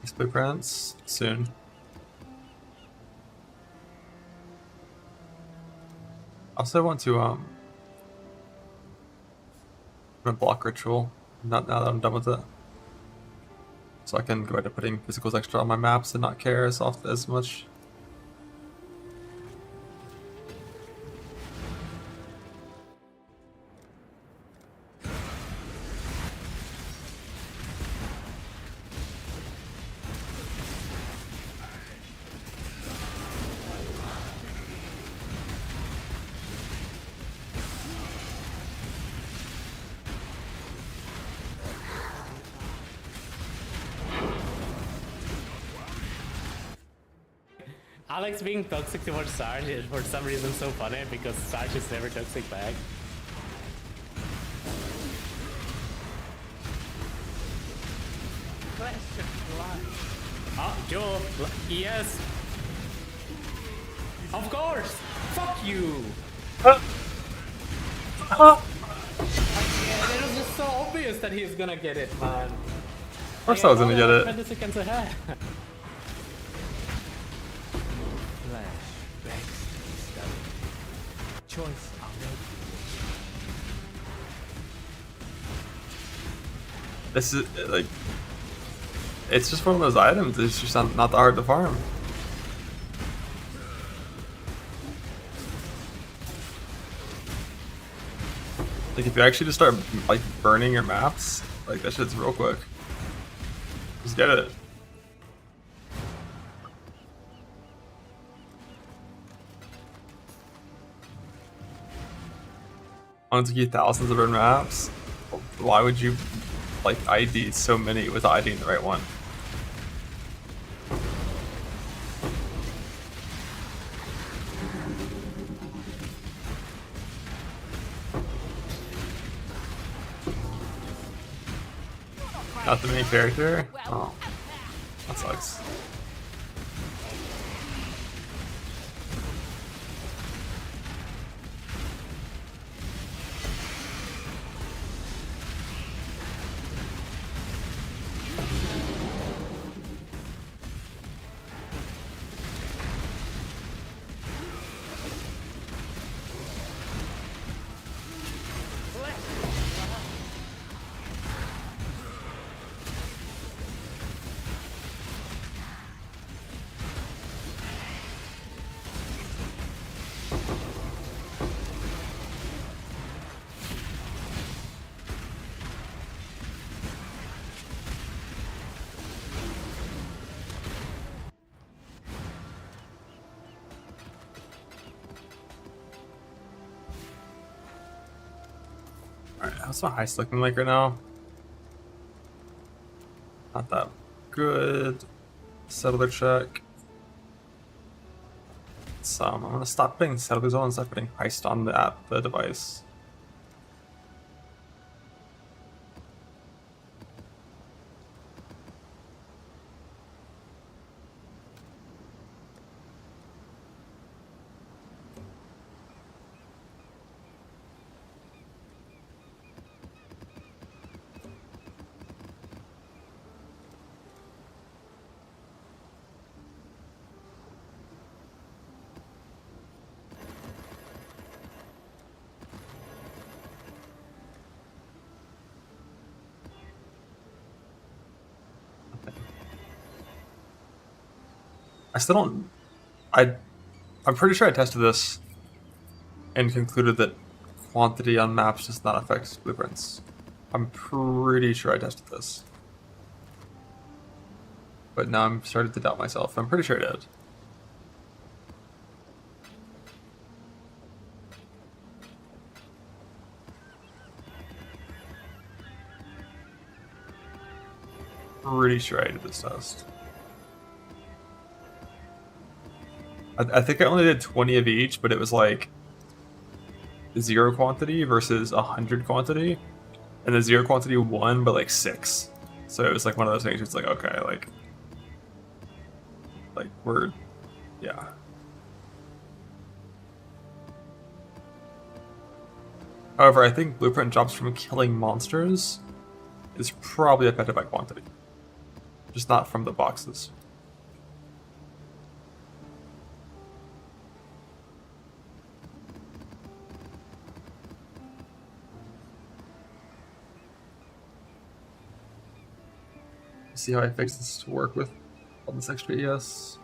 These blueprints soon. Also want to I'm gonna block ritual. Not now that I'm done with it. So I can go back to putting physicals extra on my maps and not care as much. Alex being toxic towards Sarge is for some reason so funny because Sarge is never toxic back. Oh, Joe, yes. Of course. Fuck you. Yeah, it was just so obvious that he's gonna get it, man. Of course I was gonna get it. 20 seconds ahead. Choice I'll make. This is like, it's just one of those items. It's just not that hard to farm. Like if you actually just start like burning your maps, like that shit's real quick. Just get it. Want to get thousands of burn maps? Why would you like ID so many without IDing the right one? Not the main character? Oh, that sucks. Alright, how's my heist looking like right now? Not that good. Settler check. So I'm gonna stop putting settlers on and start putting heist on the device. I still don't. I'm pretty sure I tested this and concluded that quantity on maps does not affect blueprints. I'm pretty sure I tested this, but now I'm starting to doubt myself. I'm pretty sure I did. Pretty sure I did this test. I think I only did 20 of each, but it was like 0 quantity versus 100 quantity, and the 0 quantity won, but like 6. So it was like one of those things. It's like, okay, like we're, yeah. However, I think blueprint drops from killing monsters is probably affected by quantity. just not from the boxes. See how I fix this to work with all this extra ES.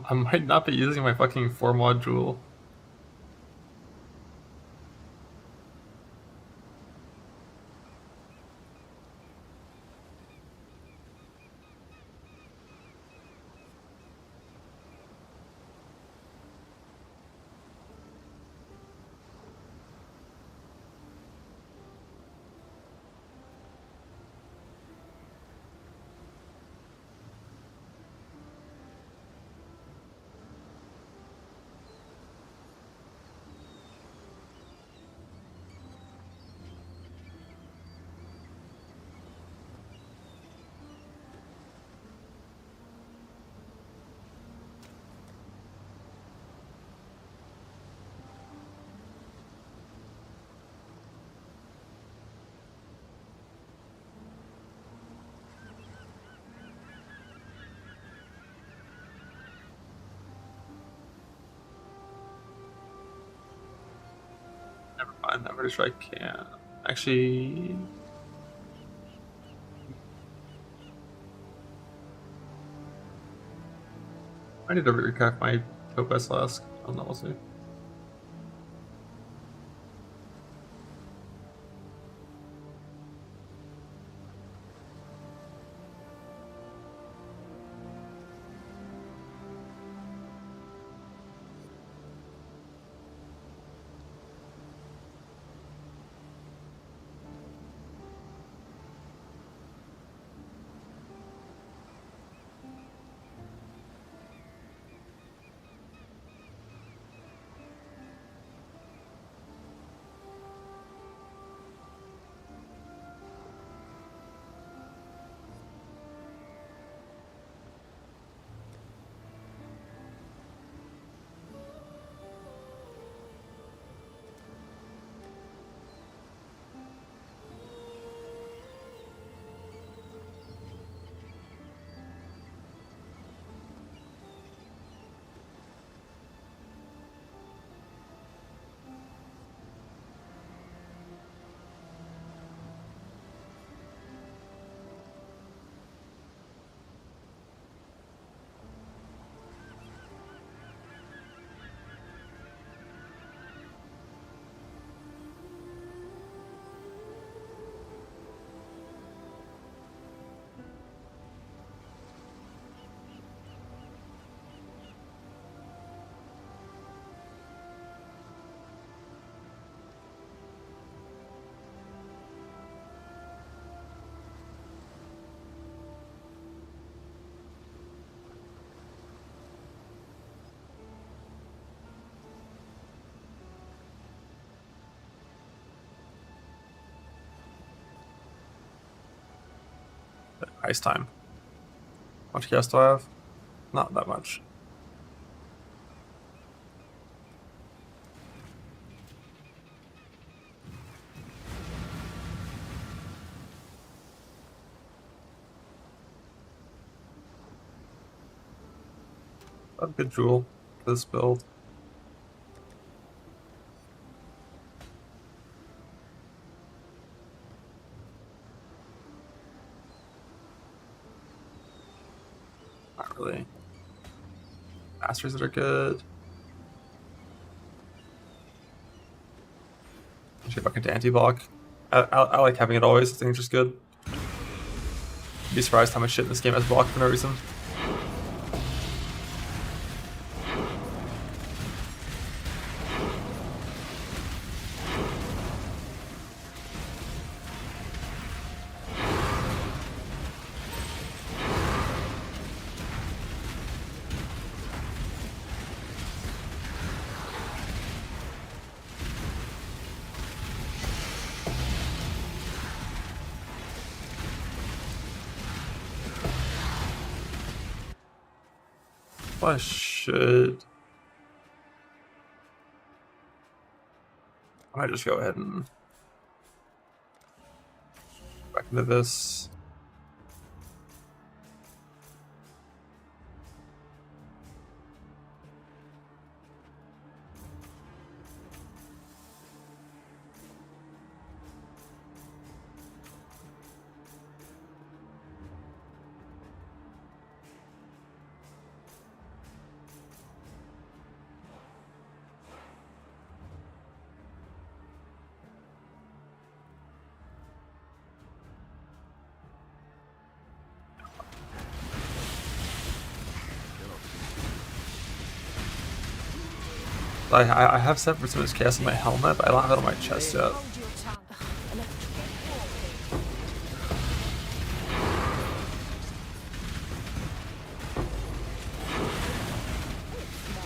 I might not be using my fucking 4 module. Never mind, I'm pretty sure I can. Actually... I need to recraft my Topaz Flask. I don't know, we'll see. Ice time. How much chaos do I have? Not that much. A good jewel for this build. Not really. Masters that are good. Actually, back into anti-block. I like having it always. I think it's just good. Be surprised how much shit in this game has blocked for no reason. I should. I might just go ahead and back into this. I have set for Pursuant's Chaos on my helmet, but I don't have it on my chest yet. Hold your tongue.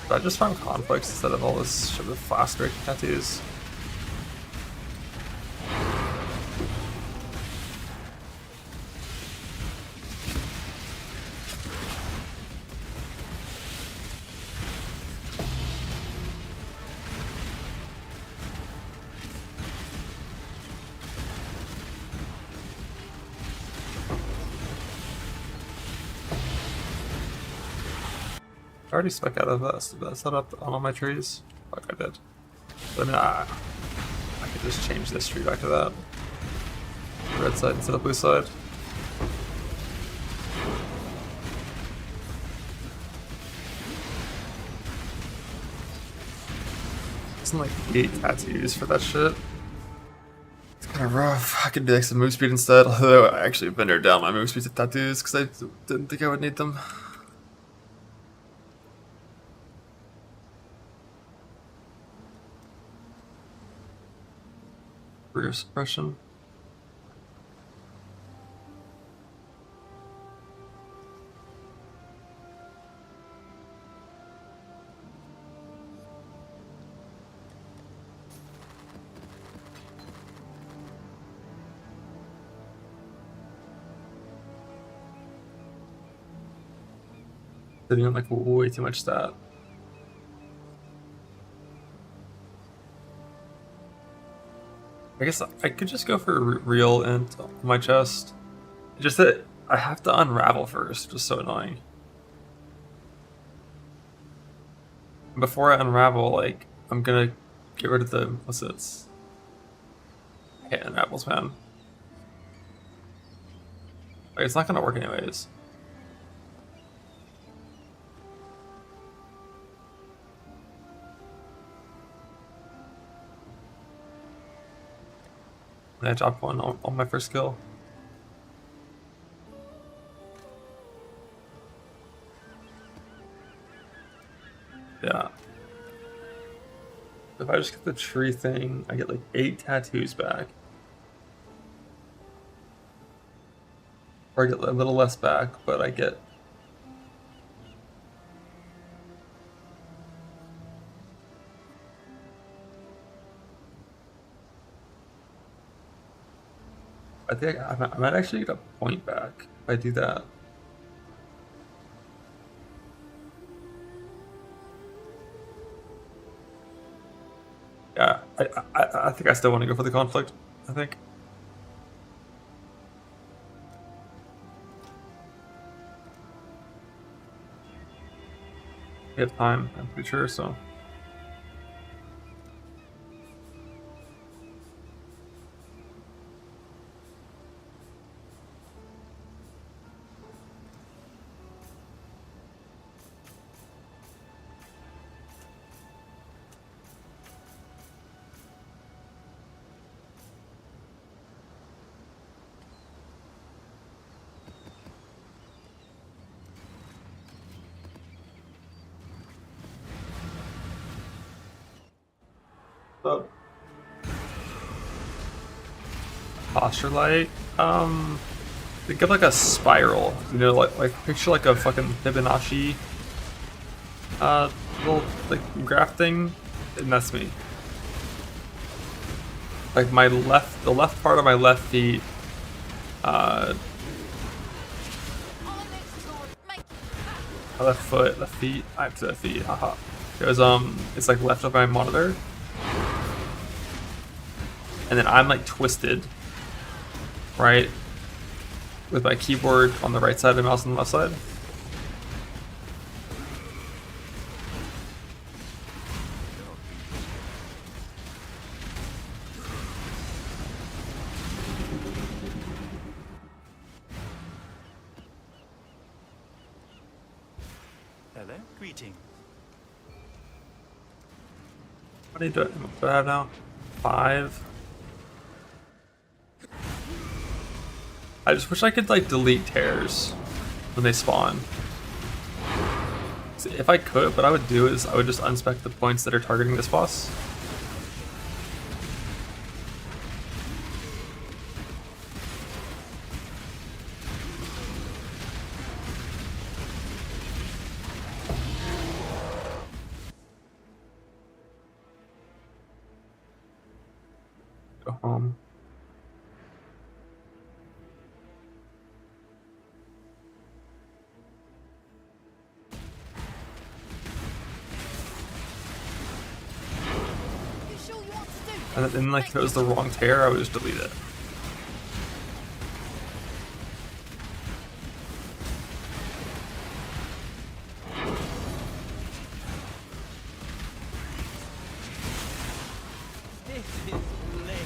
But I just found conflicts instead of all this shit with flask break tattoos. I already spec out of that setup on all my trees. Fuck, I did. But I mean, I could just change this tree back to that. Red side instead of blue side. It's like 8 tattoos for that shit. It's kind of rough. I could do like some move speed instead, although I actually vendored down my move speed to tattoos because I didn't think I would need them. Rear suppression. Sitting on like way too much stat. I guess I could just go for real int on my chest. Just that I have to unravel first, just so annoying. Before I unravel, like, I'm gonna get rid of the, what's this? I hate unravels, man. Like, it's not gonna work anyways. And I dropped one on my first kill. Yeah. If I just get the tree thing, I get like 8 tattoos back. Or I get a little less back, but I get... I think I might actually get a point back if I do that. Yeah, I think I still want to go for the conflict, I think. We have time, I'm pretty sure, so. Oh. Posture light. Think of like a spiral. You know, like picture like a fucking Fibonacci little like graph thing, and that's me. Like my the left part of my left feet, my left foot, left feet. I have to feet. Haha. It's like left of my monitor, and then I'm like twisted, right, with my keyboard on the right side and mouse on the left side. Hello, greeting. What do I have now? 5. I just wish I could like delete tears when they spawn. See, if I could, what I would do is I would just unspec the points that are targeting this boss. Go home. And then like if it was the wrong tear, I would just delete it. This is lit.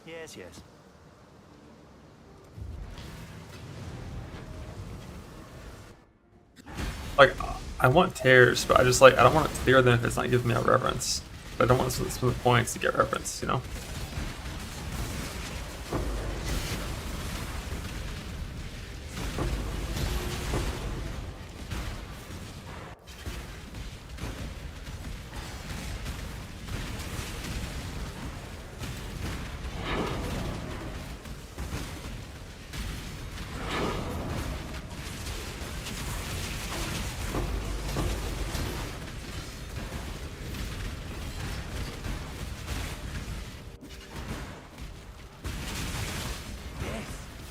Yes, yes. Like I want tears, but I don't want to clear them if it's not giving me a reference. But I don't want to spend the points to get reference, you know?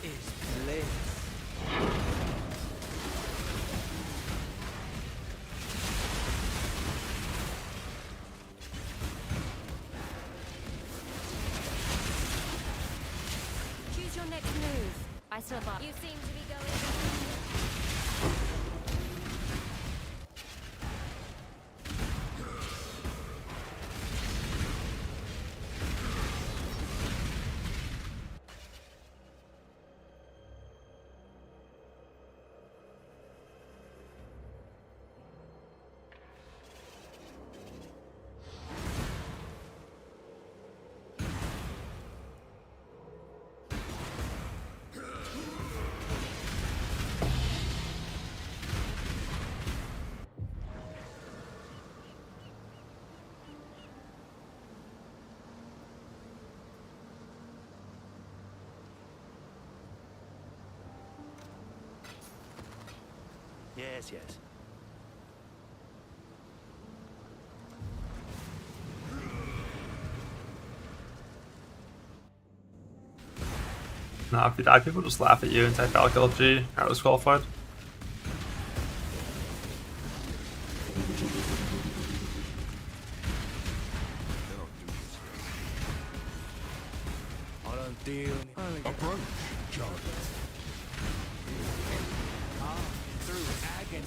This is bliss. Choose your next move. I still bar. You seem to be going. Yes, yes. Nah, if you die, people just laugh at you and type Alk LG. I was qualified. deal. Approach, John. Through agony.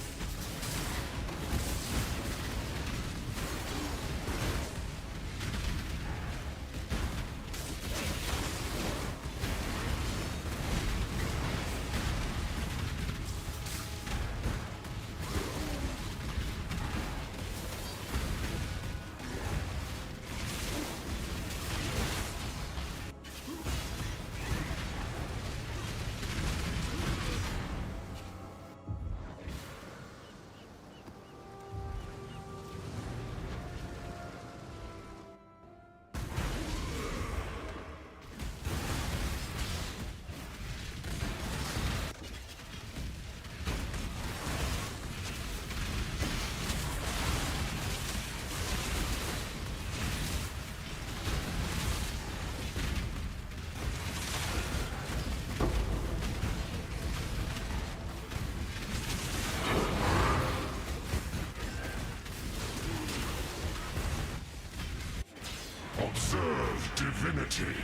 Observe divinity.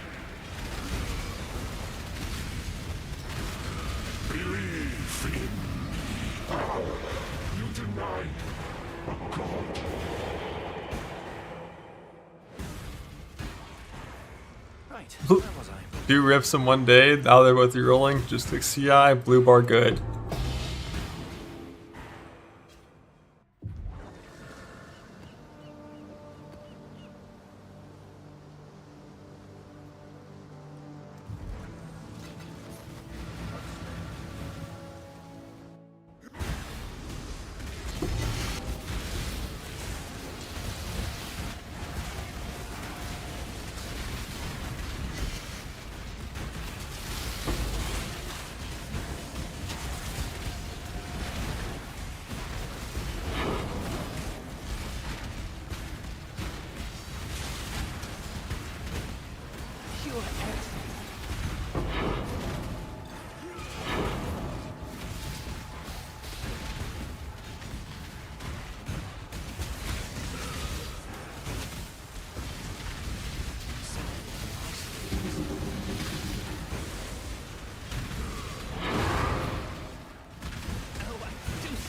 Believe in power. You deny a god. Right, where was I? 2 rips in one day, now they're both rerolling. Just click CI, blue bar good.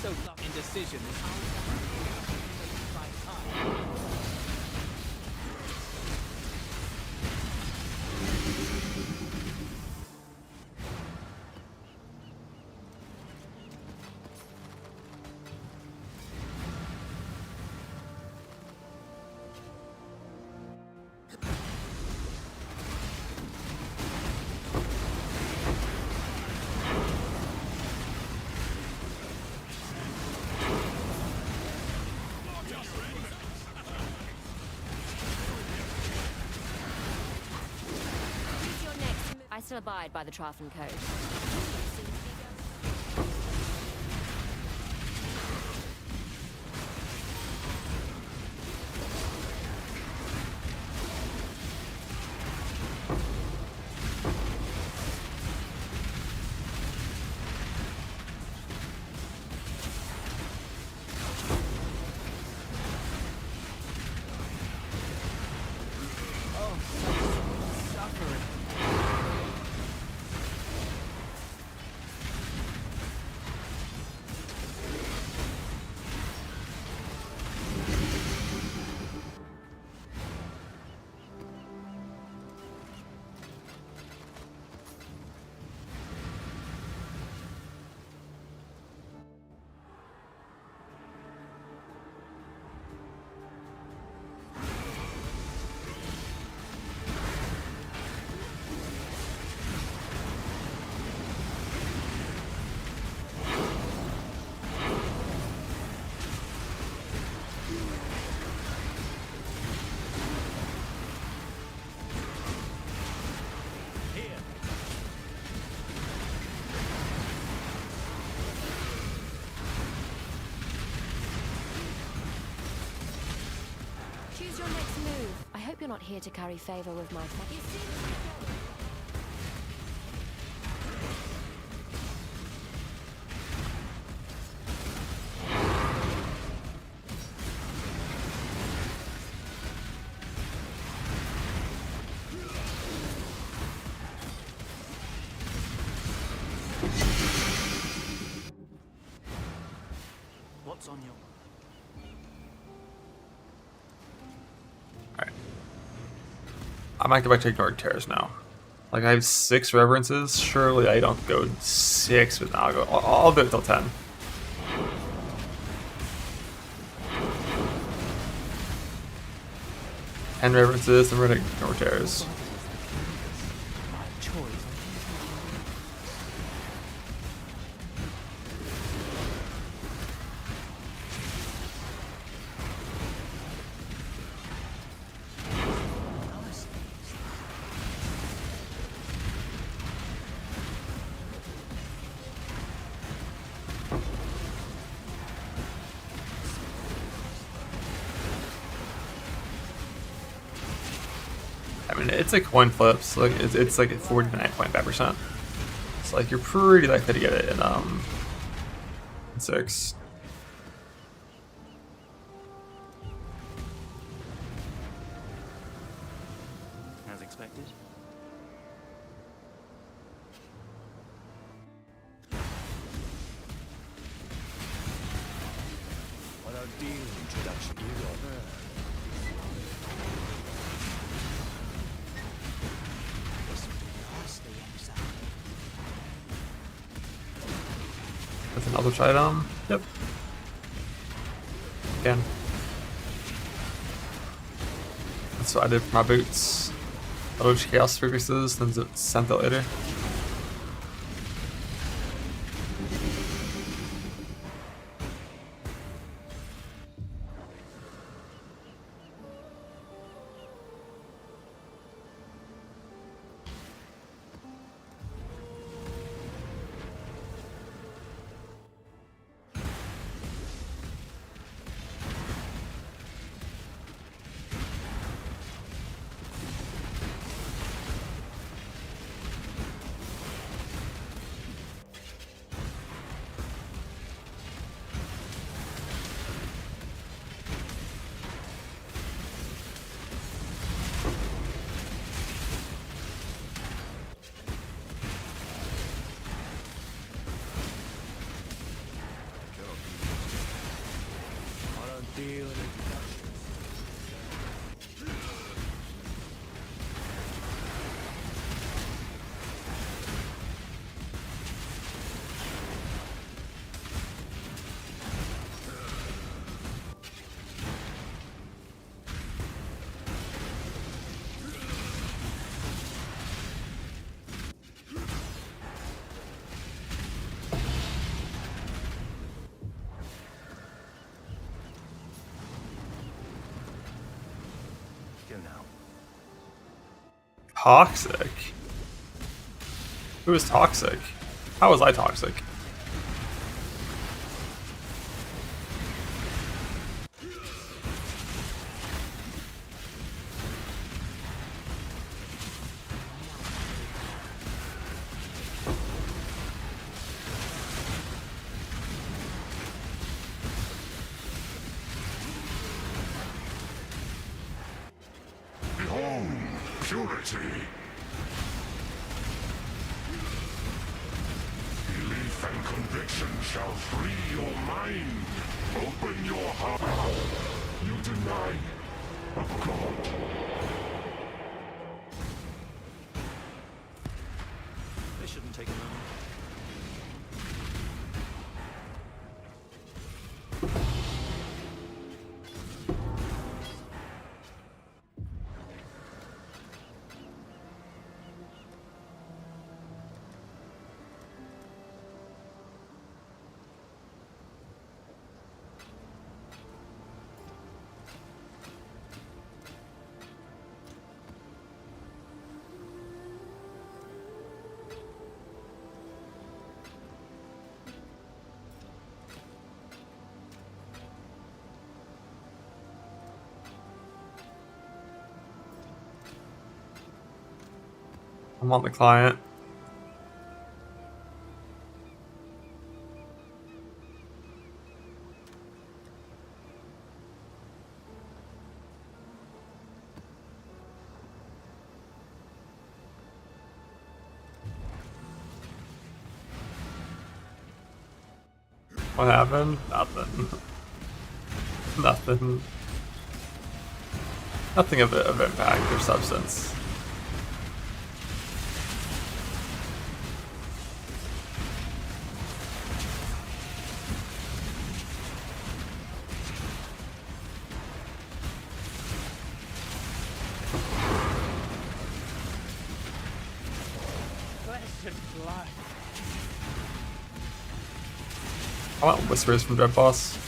So not indecision. I still abide by the Trafan Code. Choose your next move. I hope you're not here to curry favor with my I might go back to ignored tears now. Like I have 6 reverences. Surely I don't go 6, but now I'll go. I'll do it till 10. And reverences, and we're gonna ignore tears. I mean, it's like coin flips. Like it's like 49.5%. So like you're pretty likely to get it in 6. As expected. What a deal introduction you got there. That's another item. Yep. Again. That's what I did for my boots. Load chaos previously, then sent it later. What a deal introduction. Go now. Toxic? Who is toxic? How was I toxic? Behold, purity. Belief and conviction shall free your mind. Open your heart. You deny a god. This shouldn't take a moment. I'm on the client. What happened? Nothing. Nothing. Nothing of impact or substance. Question fly. I want whispers from Dread Boss.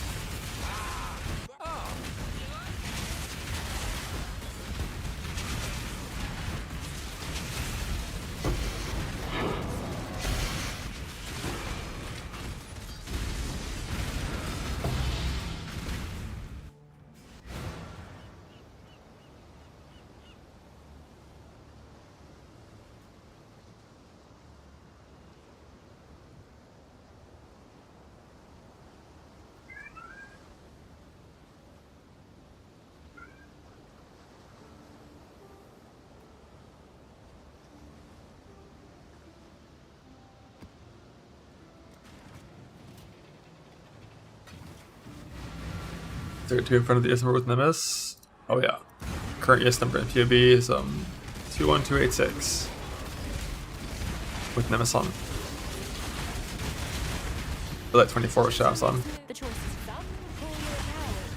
Two in front of the ES number with Nemesis. Oh yeah. Current ES number in POB is 21286 with Nemesis on. Or like 24 with Shafts on. The choice is Some call you a coward.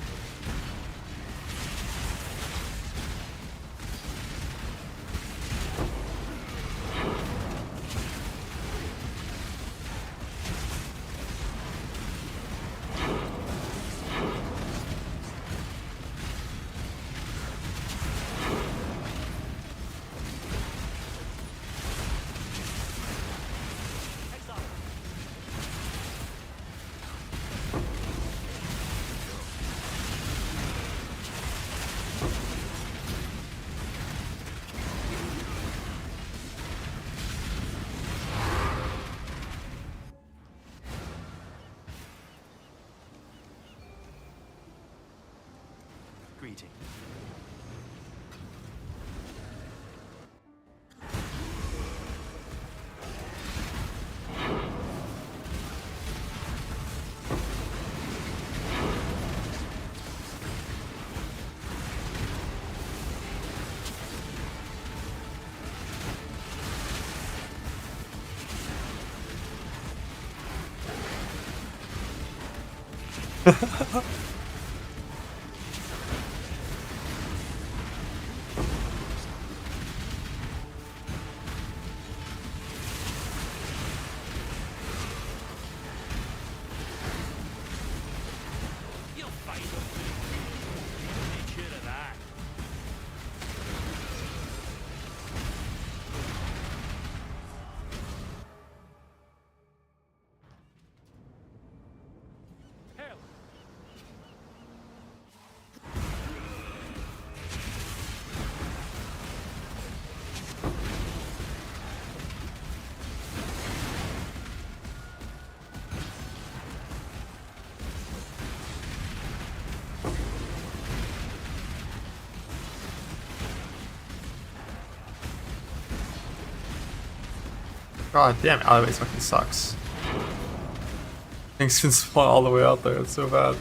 Greeting. You'll fight them. Make sure of that. Hell. God damn, alleyway fucking sucks. Things can spawn all the way out there, it's so bad.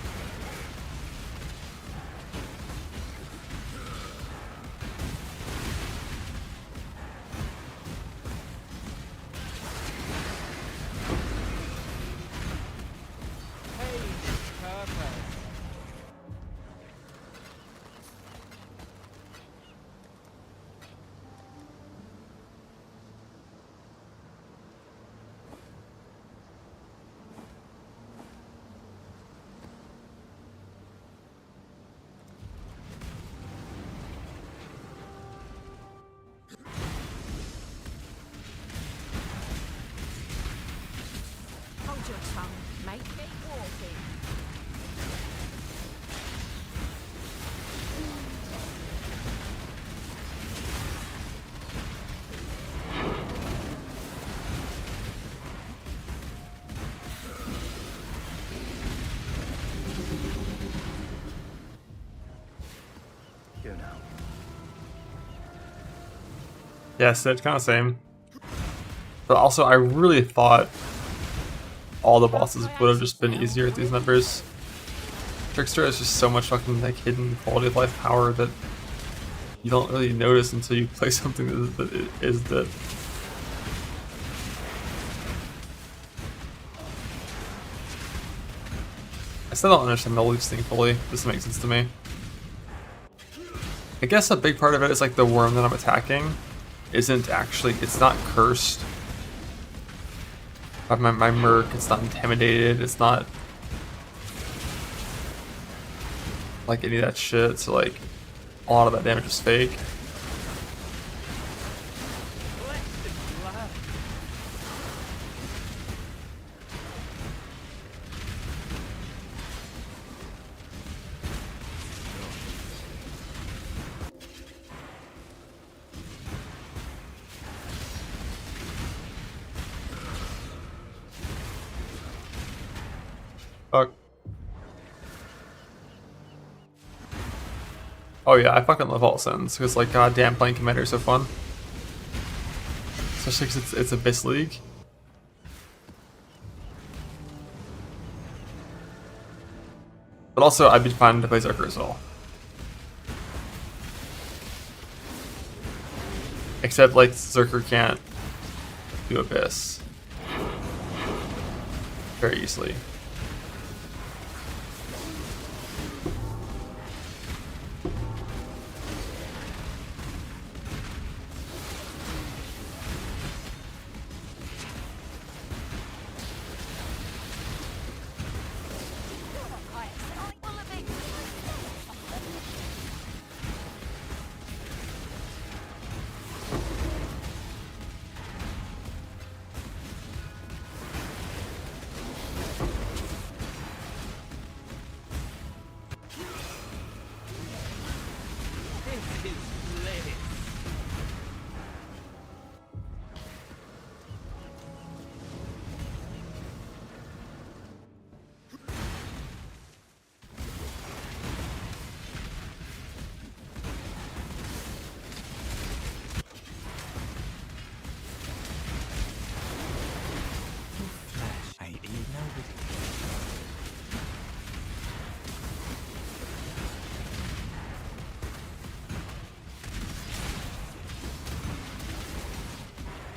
hold your tongue, mate. Keep walking. Go now. Yes, it's kind of same. But also, I really thought all the bosses would have just been easier with these numbers. Trickster has just so much fucking like hidden quality of life power that you don't really notice until you play something that is that. I still don't understand the loose thing fully. This makes sense to me. I guess a big part of it is like the worm that I'm attacking isn't actually, it's not cursed by my merc, it's not intimidated, it's not like any of that shit, so like a lot of that damage is fake. Fuck. Oh yeah, I fucking love all sins because like goddamn playing commander is so fun. Especially because it's Abyss League. But also I'd be fine to play Zerker as well. Except like Zerker can't do Abyss very easily.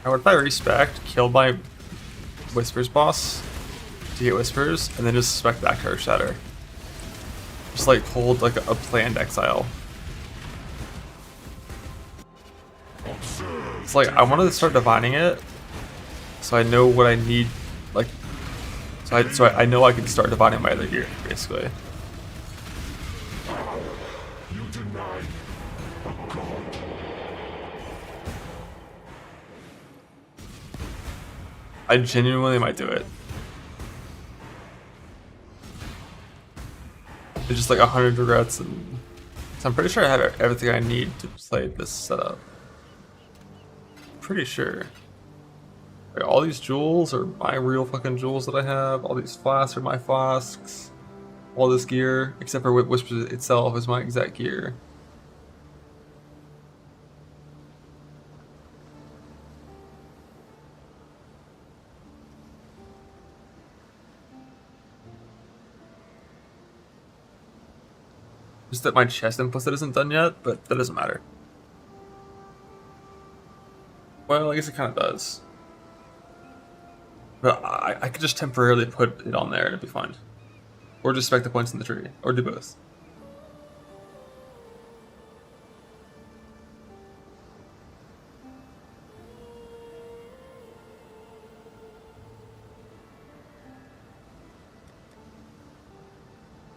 I would probably respect, kill my Whispers boss to get Whispers, and then just spec back to Earth Shatter. Just like hold like a planned exile. It's like I wanted to start divining it, so I know what I need. Like, so I know I can start divining my other gear basically. You deny a god. I genuinely might do it. It's just like 100 regrets, and so I'm pretty sure I have everything I need to play this setup. Pretty sure. Like, all these jewels are my real fucking jewels that I have. All these flasks are my flasks. All this gear, except for Whispers itself, is my exact gear. Just that my chest implicit isn't done yet, but that doesn't matter. Well, I guess it kind of does. But I could just temporarily put it on there and it'd be fine. Or just spec the points in the tree. Or do both.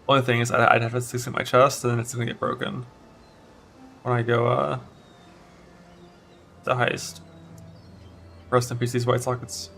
Only thing is I'd have to stick it in my chest and then it's gonna get broken. When I go to heist. Rest in peace these white sockets.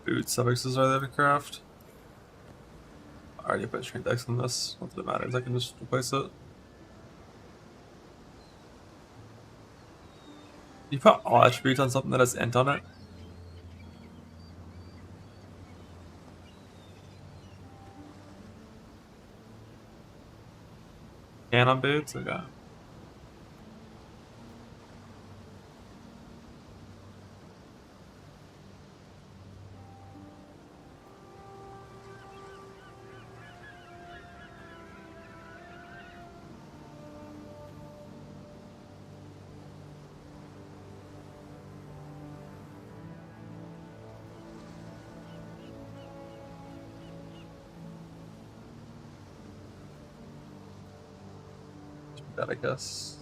boot suffixes are there to craft? I already put strength X on this. Not that it matters, I can just replace it. You put all attributes on something that has int on it? Can on boots? Okay. That I guess.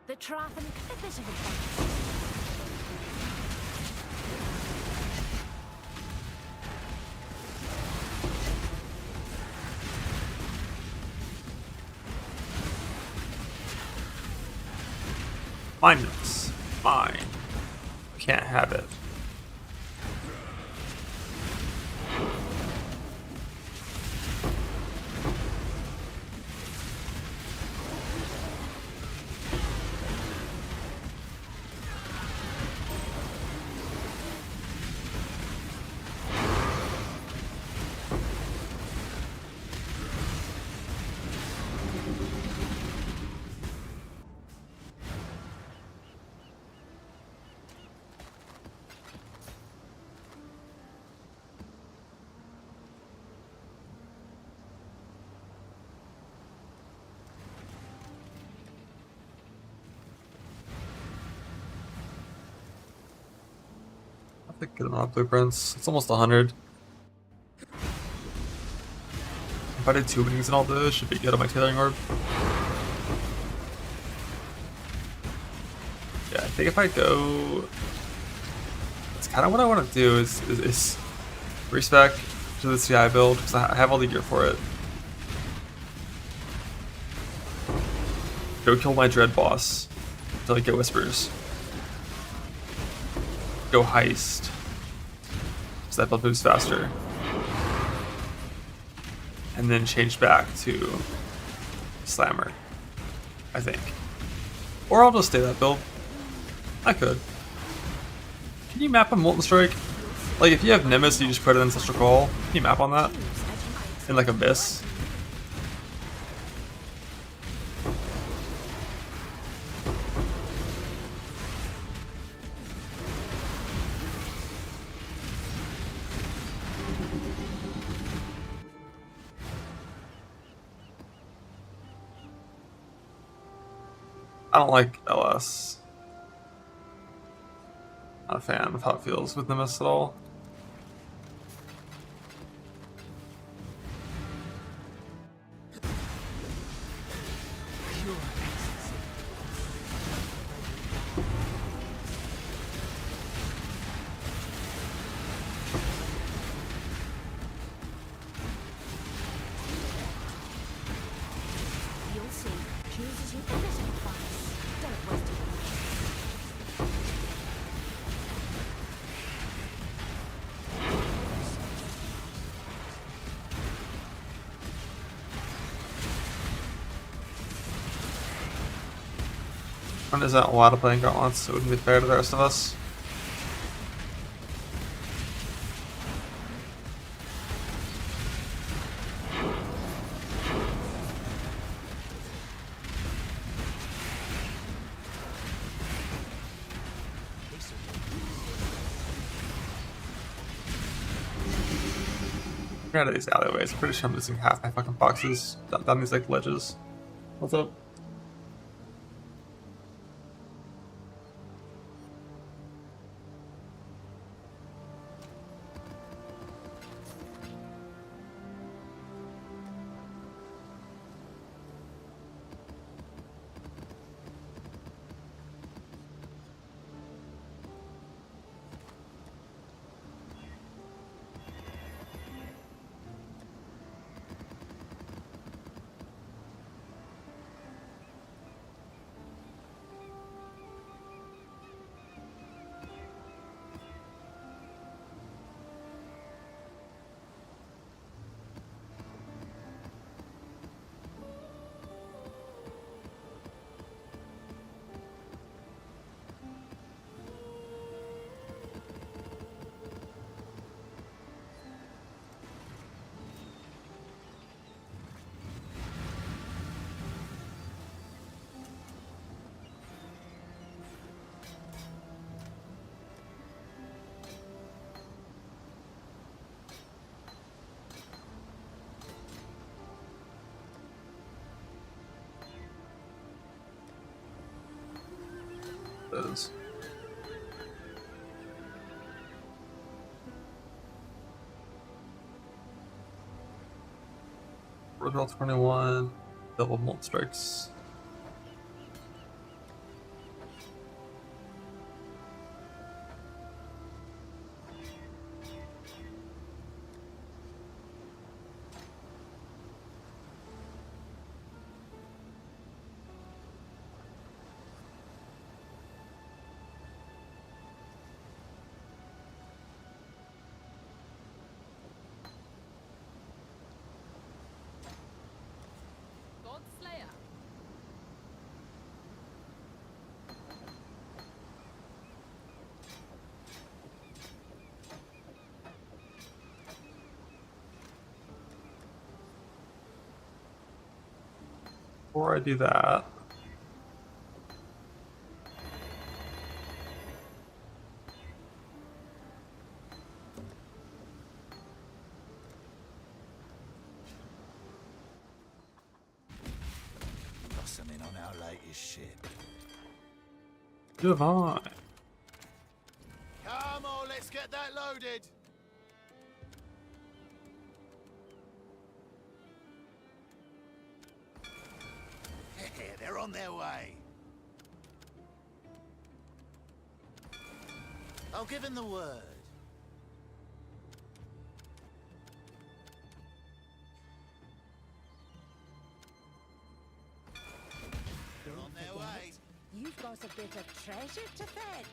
The traffic, a bit of adventure. Mine this. Mine. Can't have it. I think good amount of blueprints. It's almost 100. If I did 2 wings and all this, should be good on my tailoring orb. Yeah, I think if I go, it's kind of what I want to do is respec to the CI build because I have all the gear for it. Go kill my dread boss until I get whispers. Go heist. So that build moves faster. And then change back to Slammer, I think. Or I'll just stay that build. I could. Can you map a Molten Strike? Like if you have Nimbus, you just put in Ancestral Call. Can you map on that? In like Abyss? I don't like LS. Not a fan of how it feels with Nimbus at all. You'll see. Choose as you benefit from. Don't waste it. One isn't allowed to play in Gauntlets, so it wouldn't be fair to the rest of us. Get out of these alleyways. I'm pretty sure I'm missing half my fucking boxes down these like ledges. What's up? Those. Roadhall 21, double Molten Strikes. Before I do that, Got something on our latest ship. Divine. Come on, let's get that loaded. They're on their way. I'll give him the word. got a bit of treasure to fetch.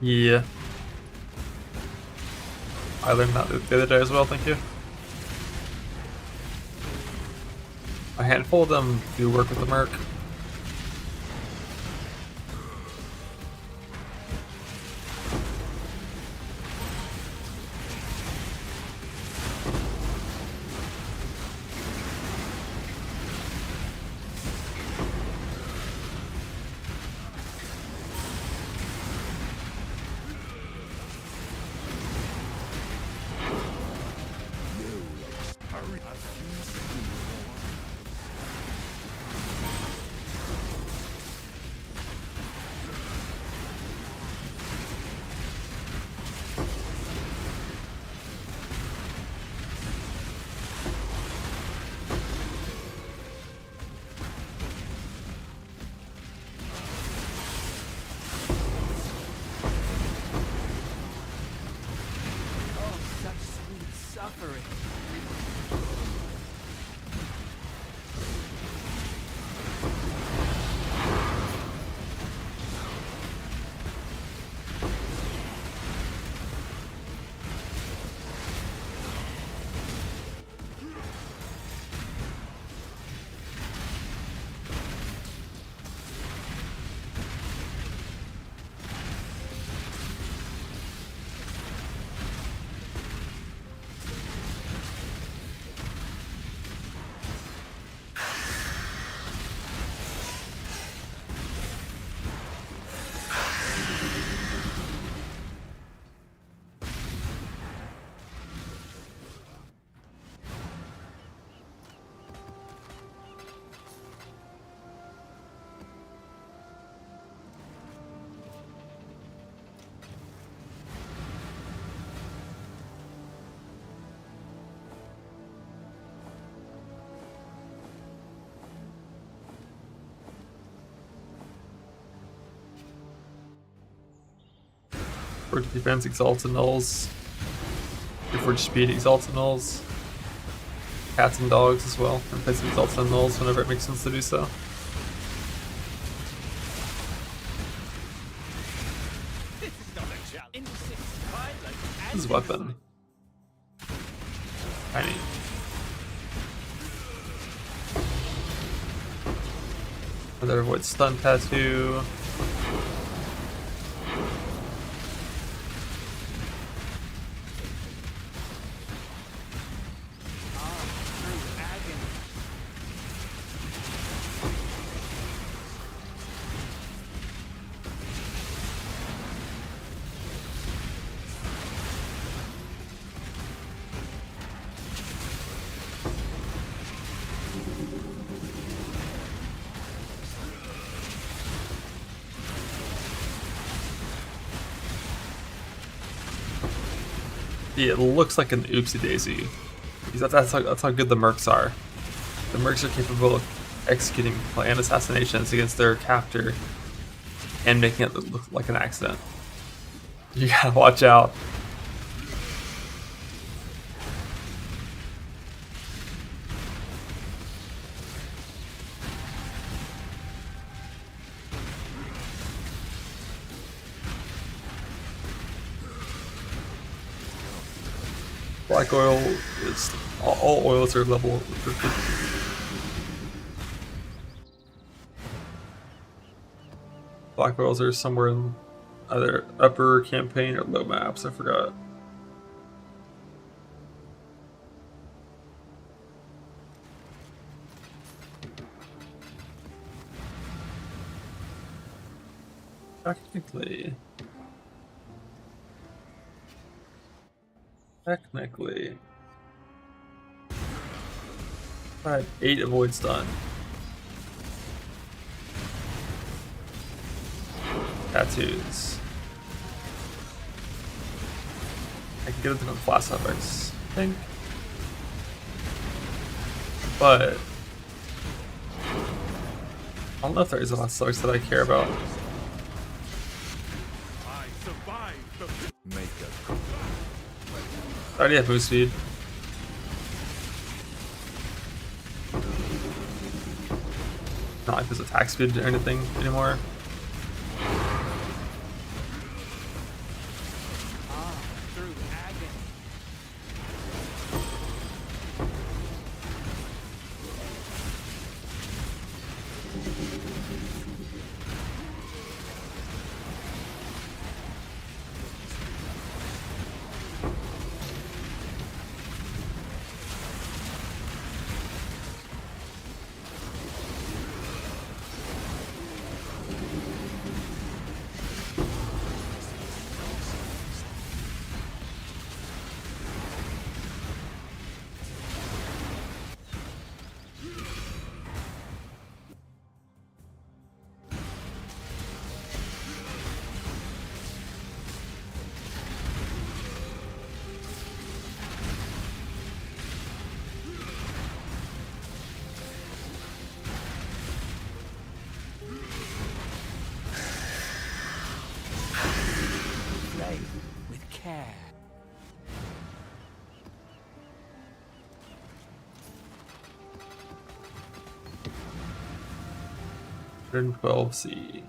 Yeah. I learned that the other day as well, thank you. A handful of them do work with the merc. For defense, exalts and nulls. For speed, exalts and nulls. Cats and dogs as well. In place of exalts and nulls whenever it makes sense to do so. This is weapon. Tiny. Another avoid stun tattoo. Yeah, it looks like an oopsie daisy. Because that's how good the mercs are. The mercs are capable of executing planned assassinations against their captor and making it look like an accident. You gotta watch out. Black oil is All oils are level. Black oils are somewhere in either upper campaign or low maps. I forgot. Technically, I have 8 avoids done. Tattoos. I can get it from class epics, I think. But I don't know if there is a lot of subjects that I care about. I survived the I already have boost speed. Not like there's attack speed or anything anymore. Through agony. With care. 112C.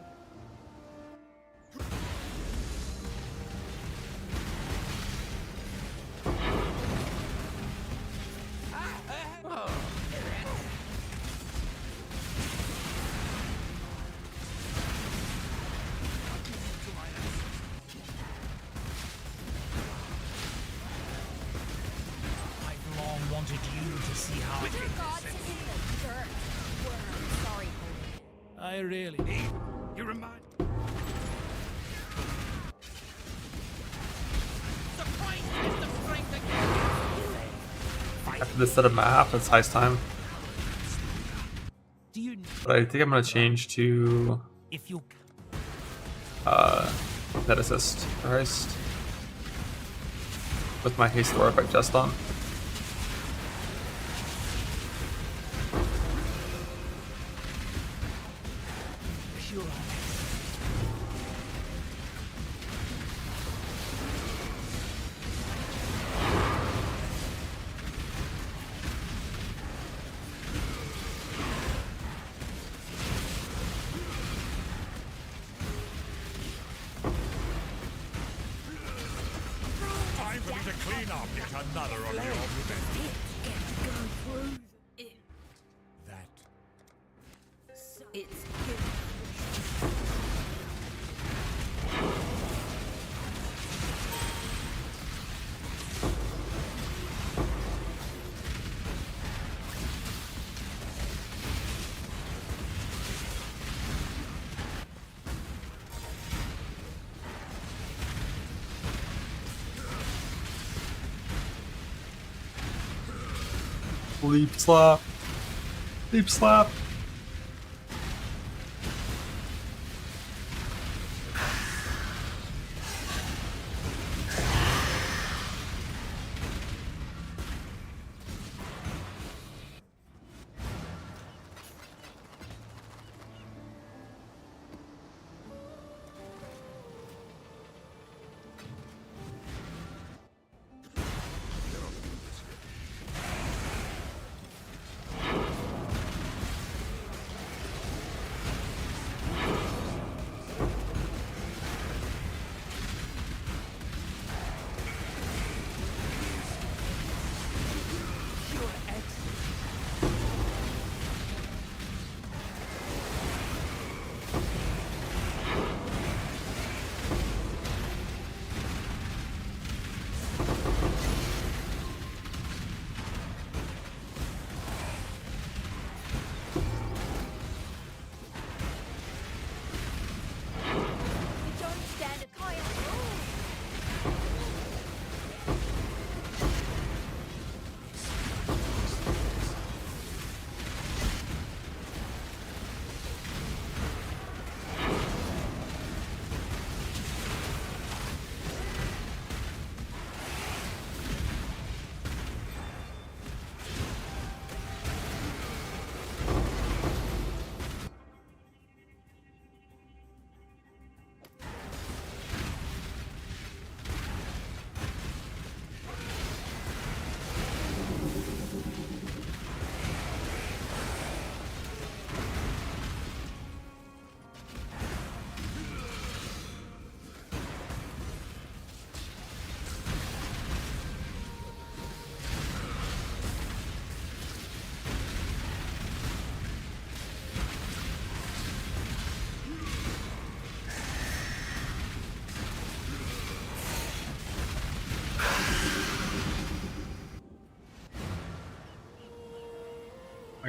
I've long wanted you to see how it Gods in the dirt. We're sorry, Holy. I really. You remind. After this set of map, it's heist time. Do you But I think I'm gonna change to if you net assist for heist with my haste war effect just on. pure Time for me to clean up yet another of your That It's Leap slap. Leap slap.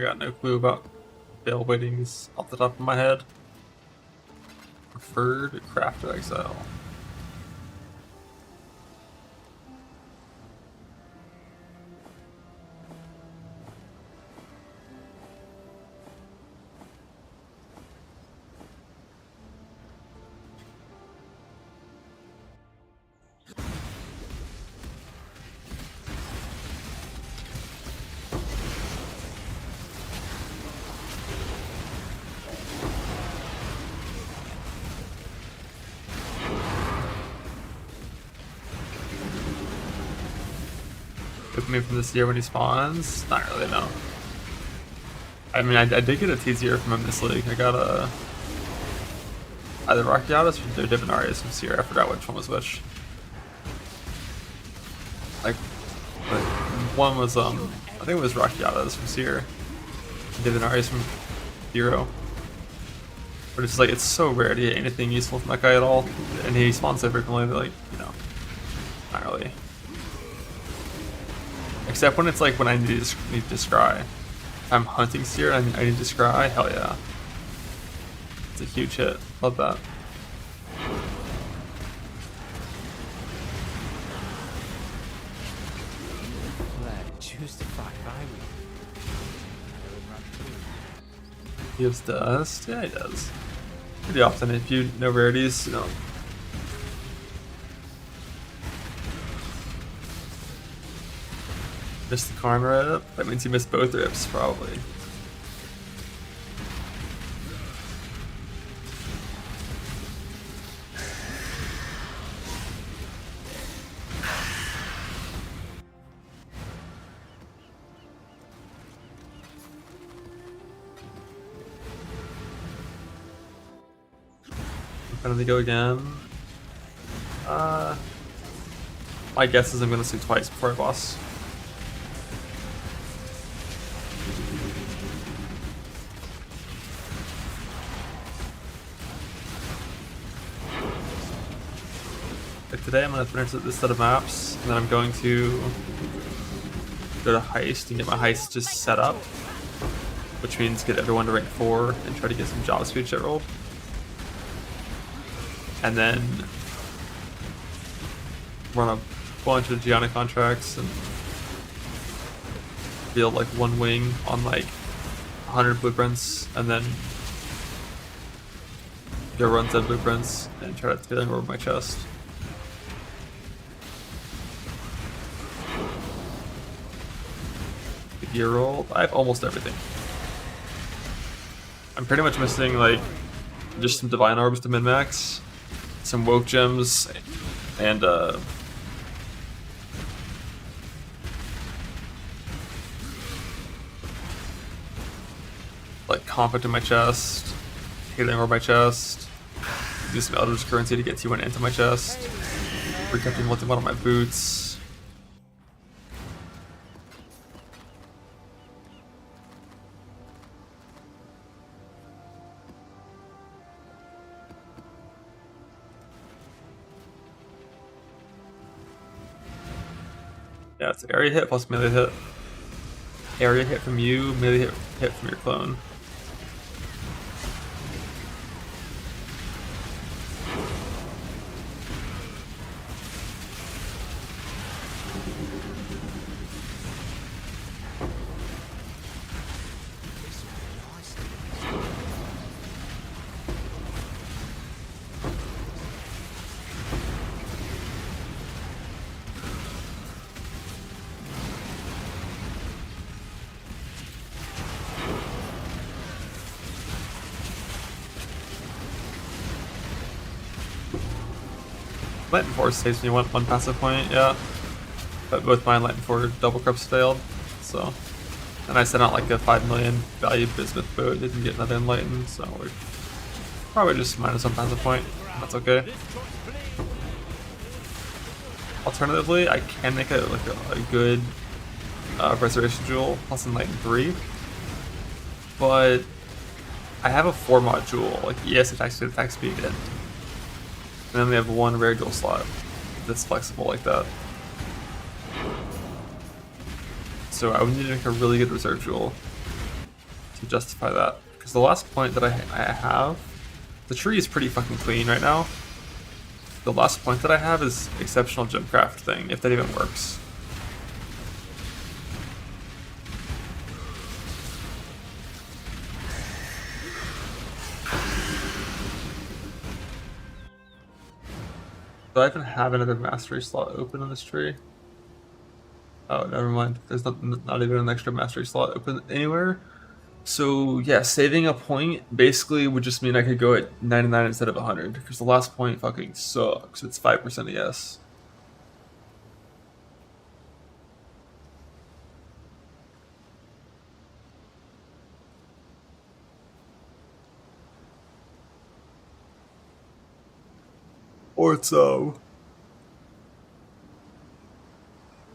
got no clue about bail weightings off the top of my head. Preferred craft of exile. Took me from this year when he spawns? Not really, no. I mean, I did get a TZR from him this league. I got a either Rakiatis or Divinarius from Seer. I forgot which one was which. Like one was I think it was Rakiatis from Seer. Divinarius from Hero. But it's like it's so rare to get anything useful from that guy at all. And he spawns so frequently that, like, you know, not really. Except when it's like when I need to scry. If I'm hunting Seer and I need to scry, hell yeah. It's a huge hit. Love that. Choose to fight He gives dust? Yeah, he does. Pretty often if you know rarities, you know. Missed the Karn rip? That means you missed both rips, probably. I'm gonna go again. My guess is I'm gonna sleep twice before I boss. Like today I'm gonna finish this set of maps, and then I'm going to go to heist and get my heist just set up, which means get everyone to rank 4 and try to get some job speed shit rolled. And then run a bunch of Gianna contracts and build like one wing on like 100 blueprints, and then go run 10 blueprints and try to get them over my chest. The gear roll, I have almost everything. I'm pretty much missing like just some divine orbs to min-max, some woke gems, and like conflict in my chest, healing over my chest, do some Eldritch currency to get T1 into my chest, protecting one on my boots. Yeah, it's area hit plus melee hit. Area hit from you, melee hit from your clone. Lightning Force saves me one passive point, yeah. But both my Lightning Force double corrupts failed, so. And I sent out like a 5 million value bismuth boat, didn't get another enlightened, so we're probably just minus one passive point. That's okay. Alternatively, I can make a good restoration jewel plus enlighten 3, but I have a 4 mod jewel, like ES attack speed, and then we have one rare dual slot that's flexible like that. So I would need to make a really good reserve jewel. to justify that. Because the last point that I have, the tree is pretty fucking clean right now. The last point that I have is exceptional gemcraft thing, if that even works. Do I even have another mastery slot open on this tree? Oh, never mind. There's not even an extra mastery slot open anywhere. So yeah, saving a point basically would just mean I could go at 99 instead of 100, because the last point fucking sucks. It's 5% ES. Or it's the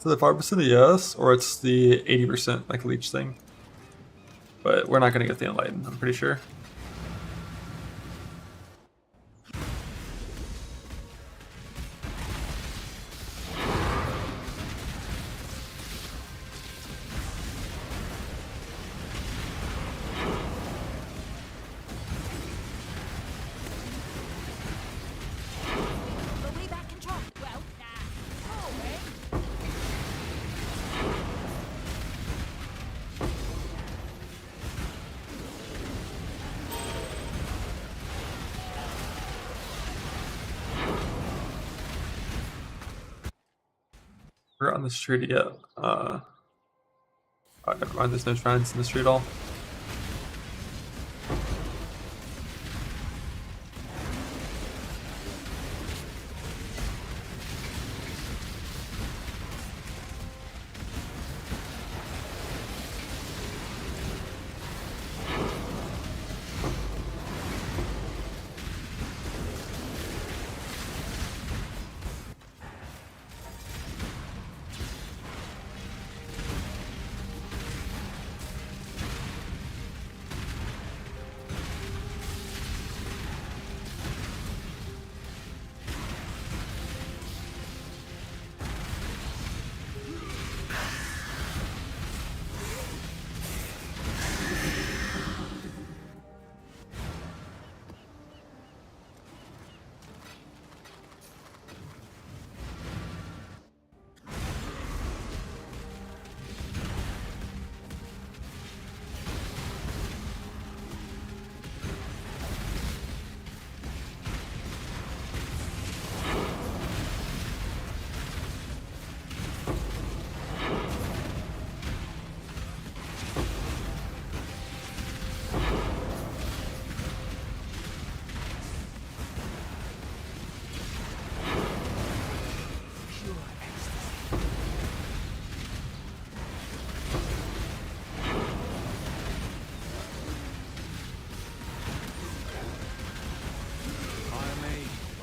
5% ES, or it's the 80% like leech thing. But we're not gonna get the enlightened, I'm pretty sure. But we back control. Well, nah. Oh, man. We're on this tree to get oh, never mind, there's no shrines in this tree at all.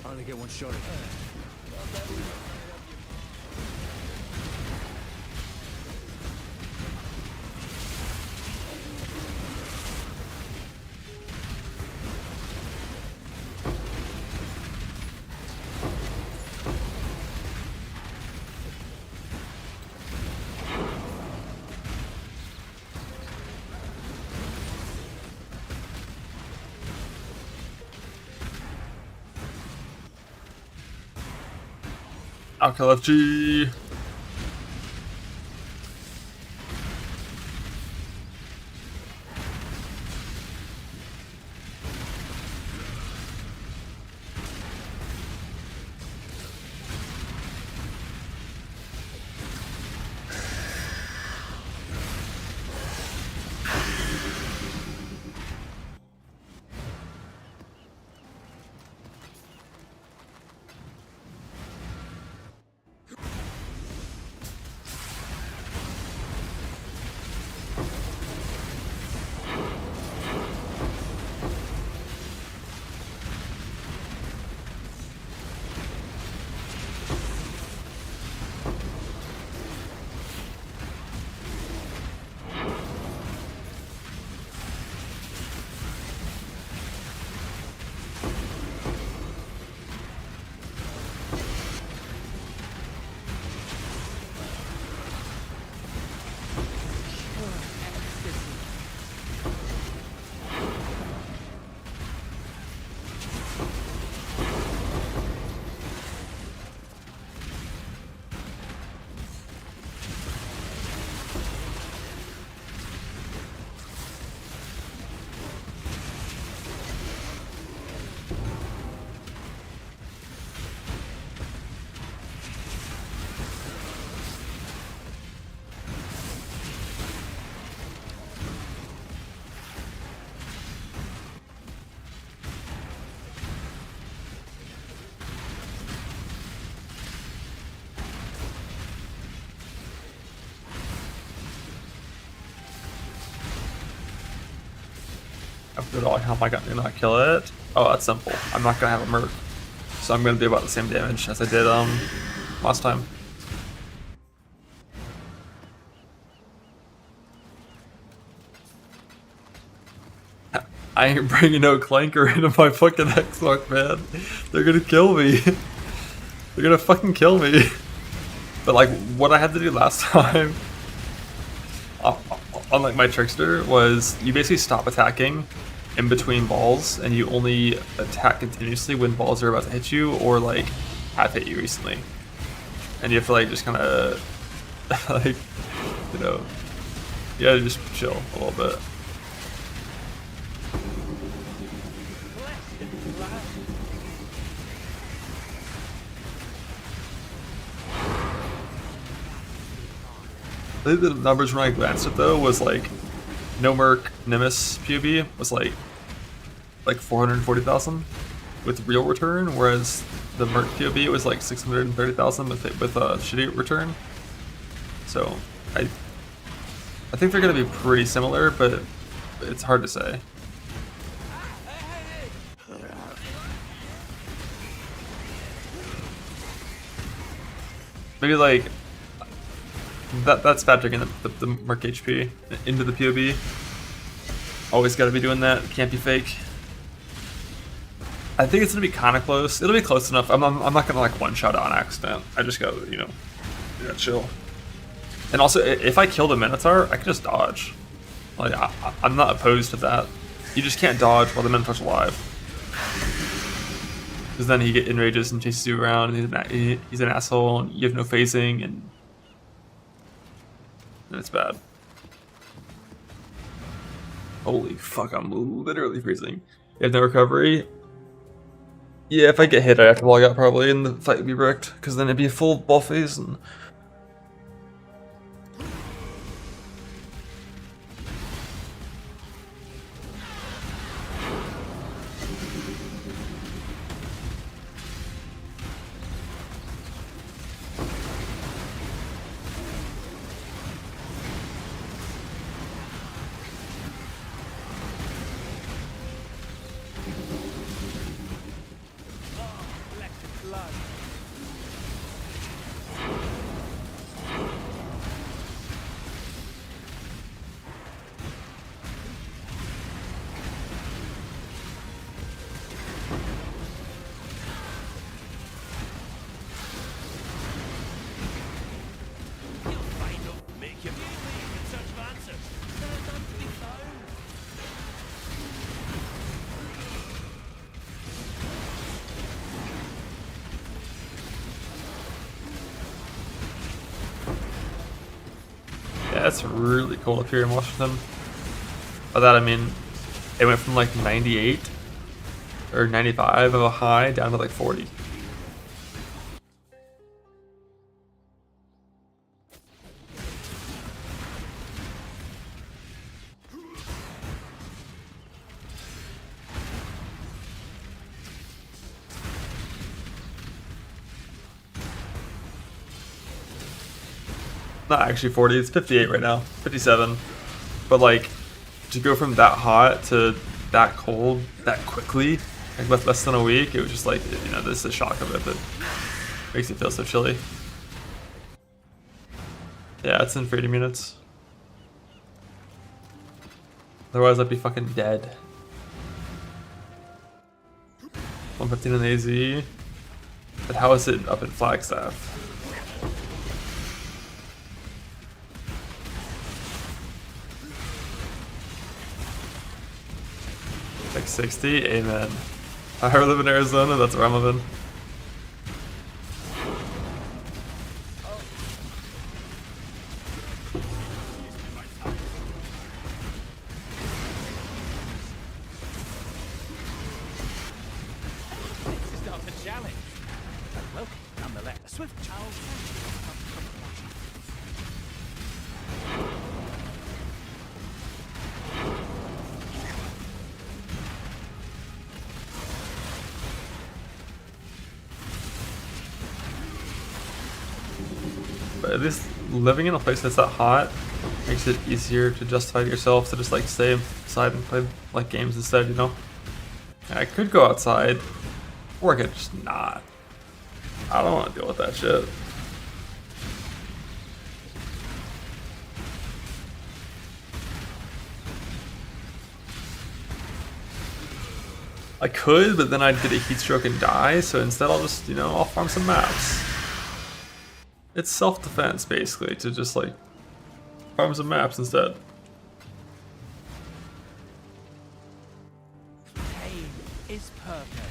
Only get one shot at it. Alkyl FG. Good, how am I gonna not kill it? Oh, that's simple. I'm not gonna have a merc, so I'm gonna do about the same damage as I did last time. I ain't bringing no clanker into my fucking X-Mark, man. They're gonna kill me. They're gonna fucking kill me. But like, what I had to do last time, on like my trickster, was you basically stop attacking in between balls, and you only attack continuously when balls are about to hit you or like have hit you recently. And you have to like just kind of like, you know, you gotta just chill a little bit. I think the numbers when I glanced at though was like no merc Nimbus POB was like 440,000 with real return, whereas the merc POB was like 630,000 with shitty return. So I think they're gonna be pretty similar, but it's hard to say. Maybe like that's factoring in the merc HP into the POB. Always got to be doing that. Can't be fake. I think it's gonna be kind of close. It'll be close enough. I'm not gonna like one shot on accident. I just gotta, you know, yeah, chill. And also, if I kill the Minotaur, I can just dodge. Like I'm not opposed to that. You just can't dodge while the Minotaur's alive, because then he enrages and chases you around. And he's an asshole, and you have no phasing, and it's bad. Holy fuck, I'm literally freezing. You have no recovery? Yeah, if I get hit, I have to log out probably, and the fight would be wrecked, because then it'd be a full ball phase, and... Yeah, it's really cold up here in Washington. By that I mean, it went from like 98 or 95 of a high down to like 40. Not actually 40, it's 58 right now, 57. But like, to go from that hot to that cold that quickly, like with less than a week, it was just like, you know, this is a shock of it that makes it feel so chilly. Yeah, it's in 30 minutes. Otherwise I'd be fucking dead. 115 in AZ. But how is it up in Flagstaff? Like 60? Amen. I live in Arizona, that's where I'm living. This is not a challenge. But welcome, nonetheless. A swift child. But at least living in a place that's that hot Makes it easier to justify to yourself to just like stay inside and play like games instead, you know? And I could go outside, or I could just not. I don't want to deal with that shit. I could, but then I'd get a heat stroke and die, so instead I'll just, you know, I'll farm some maps. It's self-defense, basically, to just, like, farm some maps instead. Pain is purpose.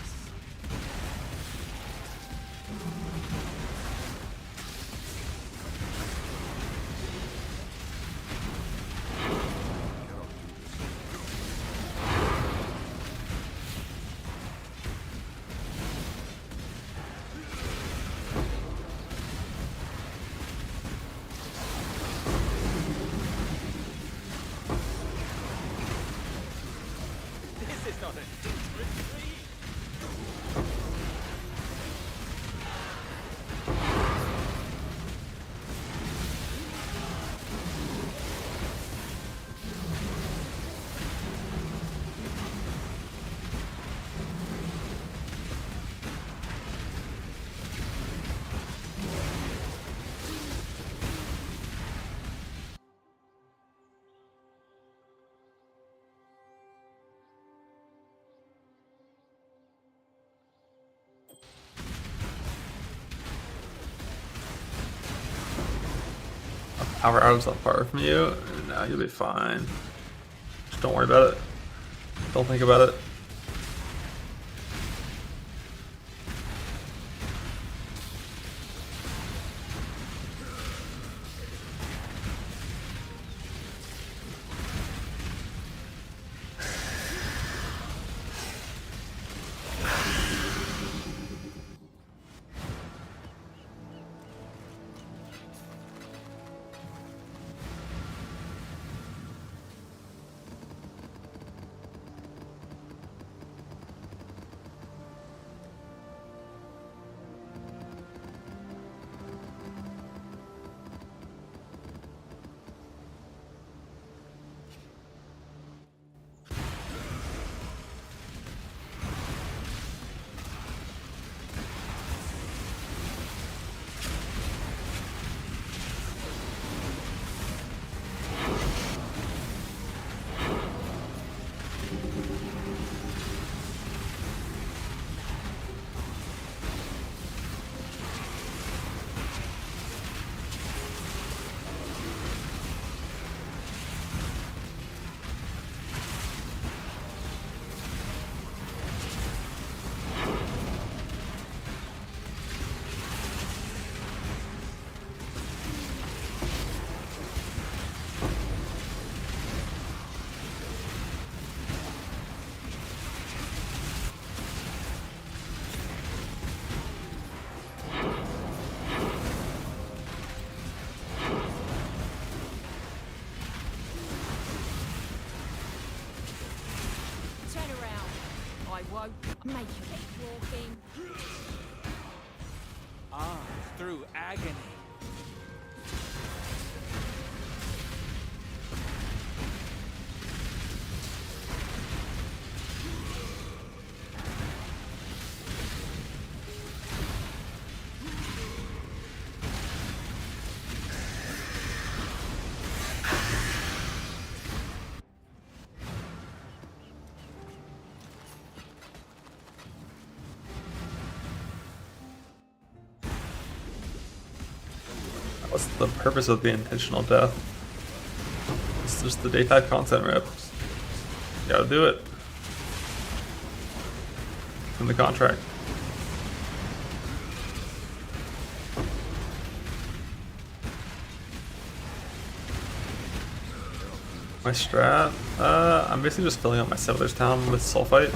This is not a secret tree. Power arrows not far from you. No, you'll be fine. Just don't worry about it. Don't think about it. Turn around. I won't make you keep walking. Ah, through agony. What's the purpose of the intentional death? It's just the daytime content rip. You gotta do it. In the contract. My strat? I'm basically just filling up my Settler's Town with Sulfite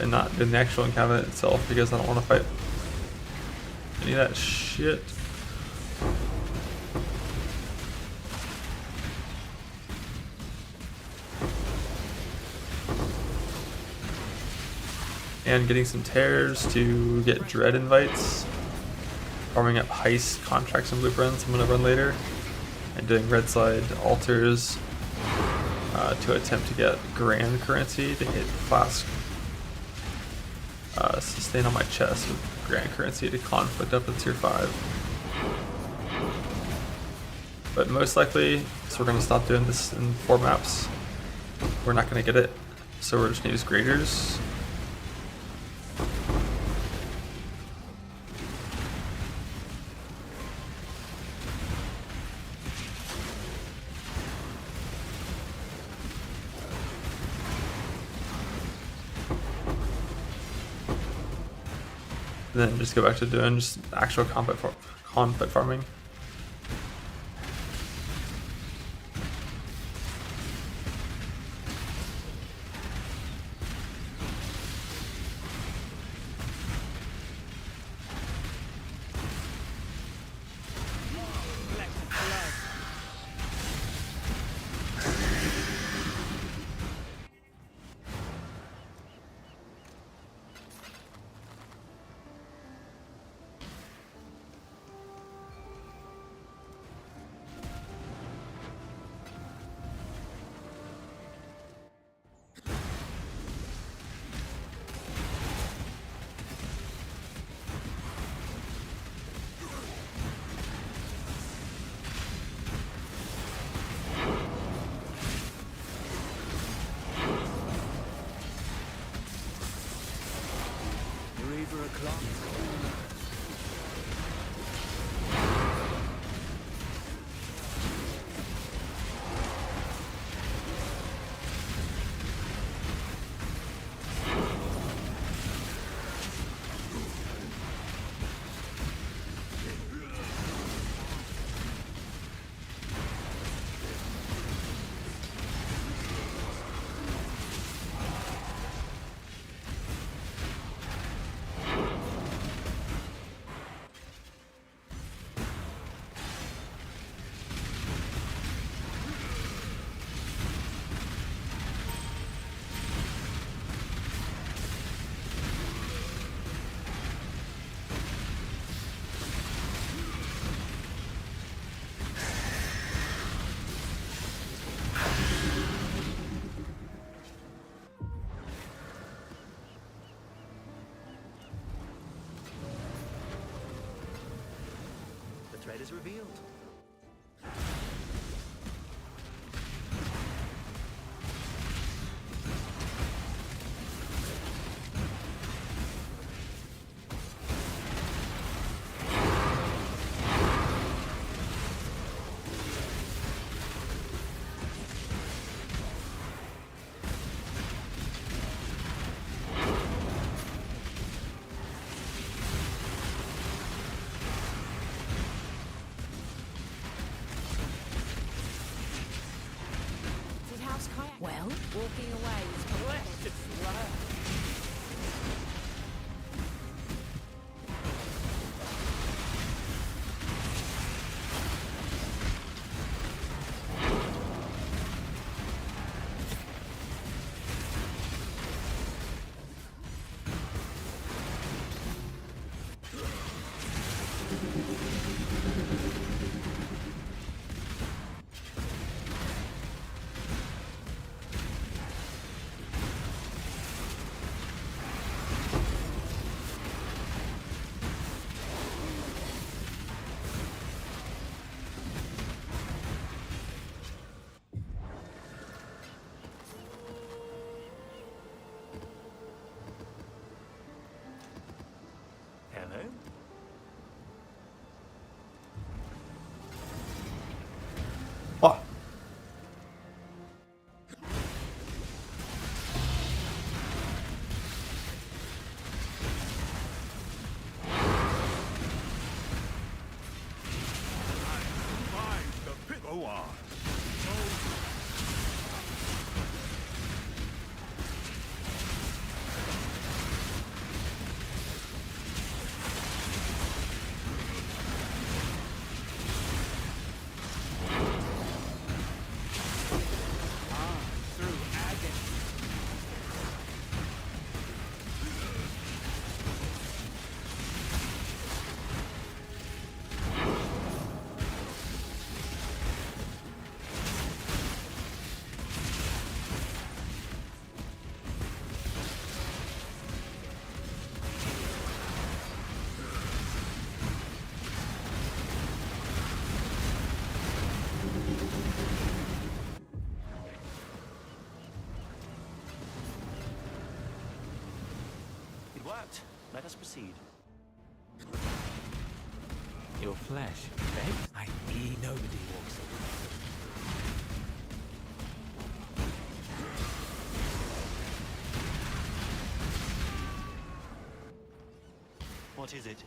and not in the actual encampment itself because I don't want to fight any of that shit. And getting some tears to get dread invites. Farming up heist contracts and blueprints I'm gonna run later. and doing red side altars to attempt to get grand currency to hit flask sustain on my chest with grand currency to conflict up to tier 5. But most likely, so we're going to stop doing this in 4 maps. We're not going to get it, so we're just going to use graders. And then just go back to doing just actual conflict farming. The thread is revealed. Well, walking away is Blessed flag. Let us proceed. Your flesh, begs? I need nobody walks away. What is it?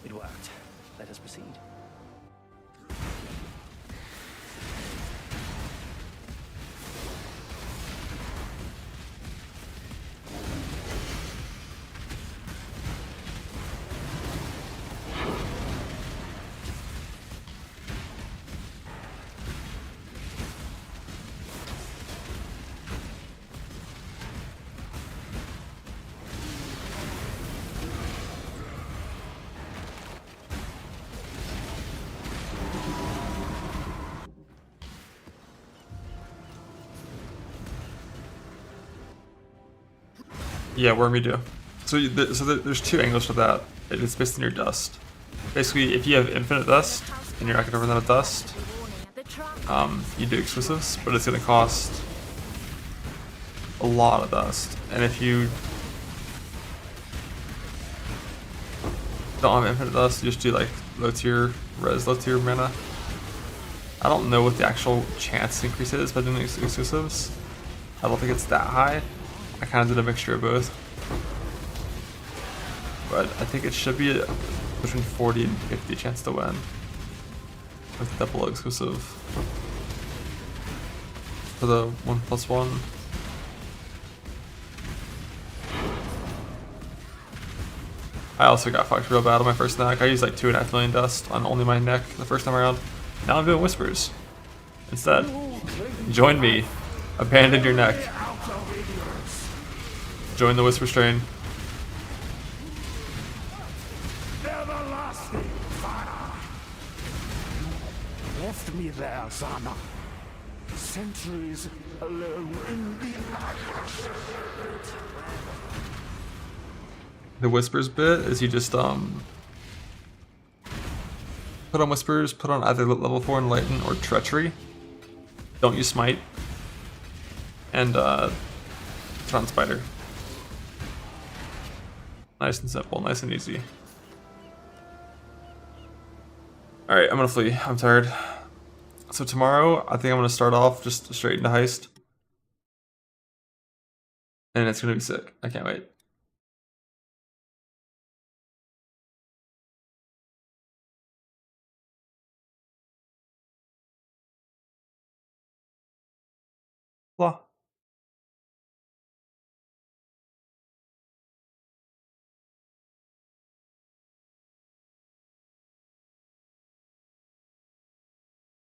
It worked. Let us proceed. Yeah, wormy do. So, there's two angles for that. It's based on your dust. Basically, if you have infinite dust and you're not gonna run out of dust, you do exclusives, but it's gonna cost a lot of dust. And if you don't have infinite dust, you just do like low tier res, low tier mana. I don't know what the actual chance increase is by doing exclusives. I don't think it's that high. I kind of did a mixture of both, but I think it should be between 40 and 50 chance to win with double exclusive for the 1+1. I also got fucked real bad on my first neck. I used like 2.5 million dust on only my neck the first time around. Now I'm doing whispers instead. Join me. Abandon your neck. Join the whisper strain. Everlasting fire! Left me there, Zana. Centuries alone in the The whispers bit is you just put on whispers, put on either level 4 enlighten or treachery. Don't use smite. And put on spider. Nice and simple, nice and easy. Alright, I'm gonna flee. I'm tired. So tomorrow, I think I'm gonna start off just straight into heist. And it's gonna be sick. I can't wait. Blah.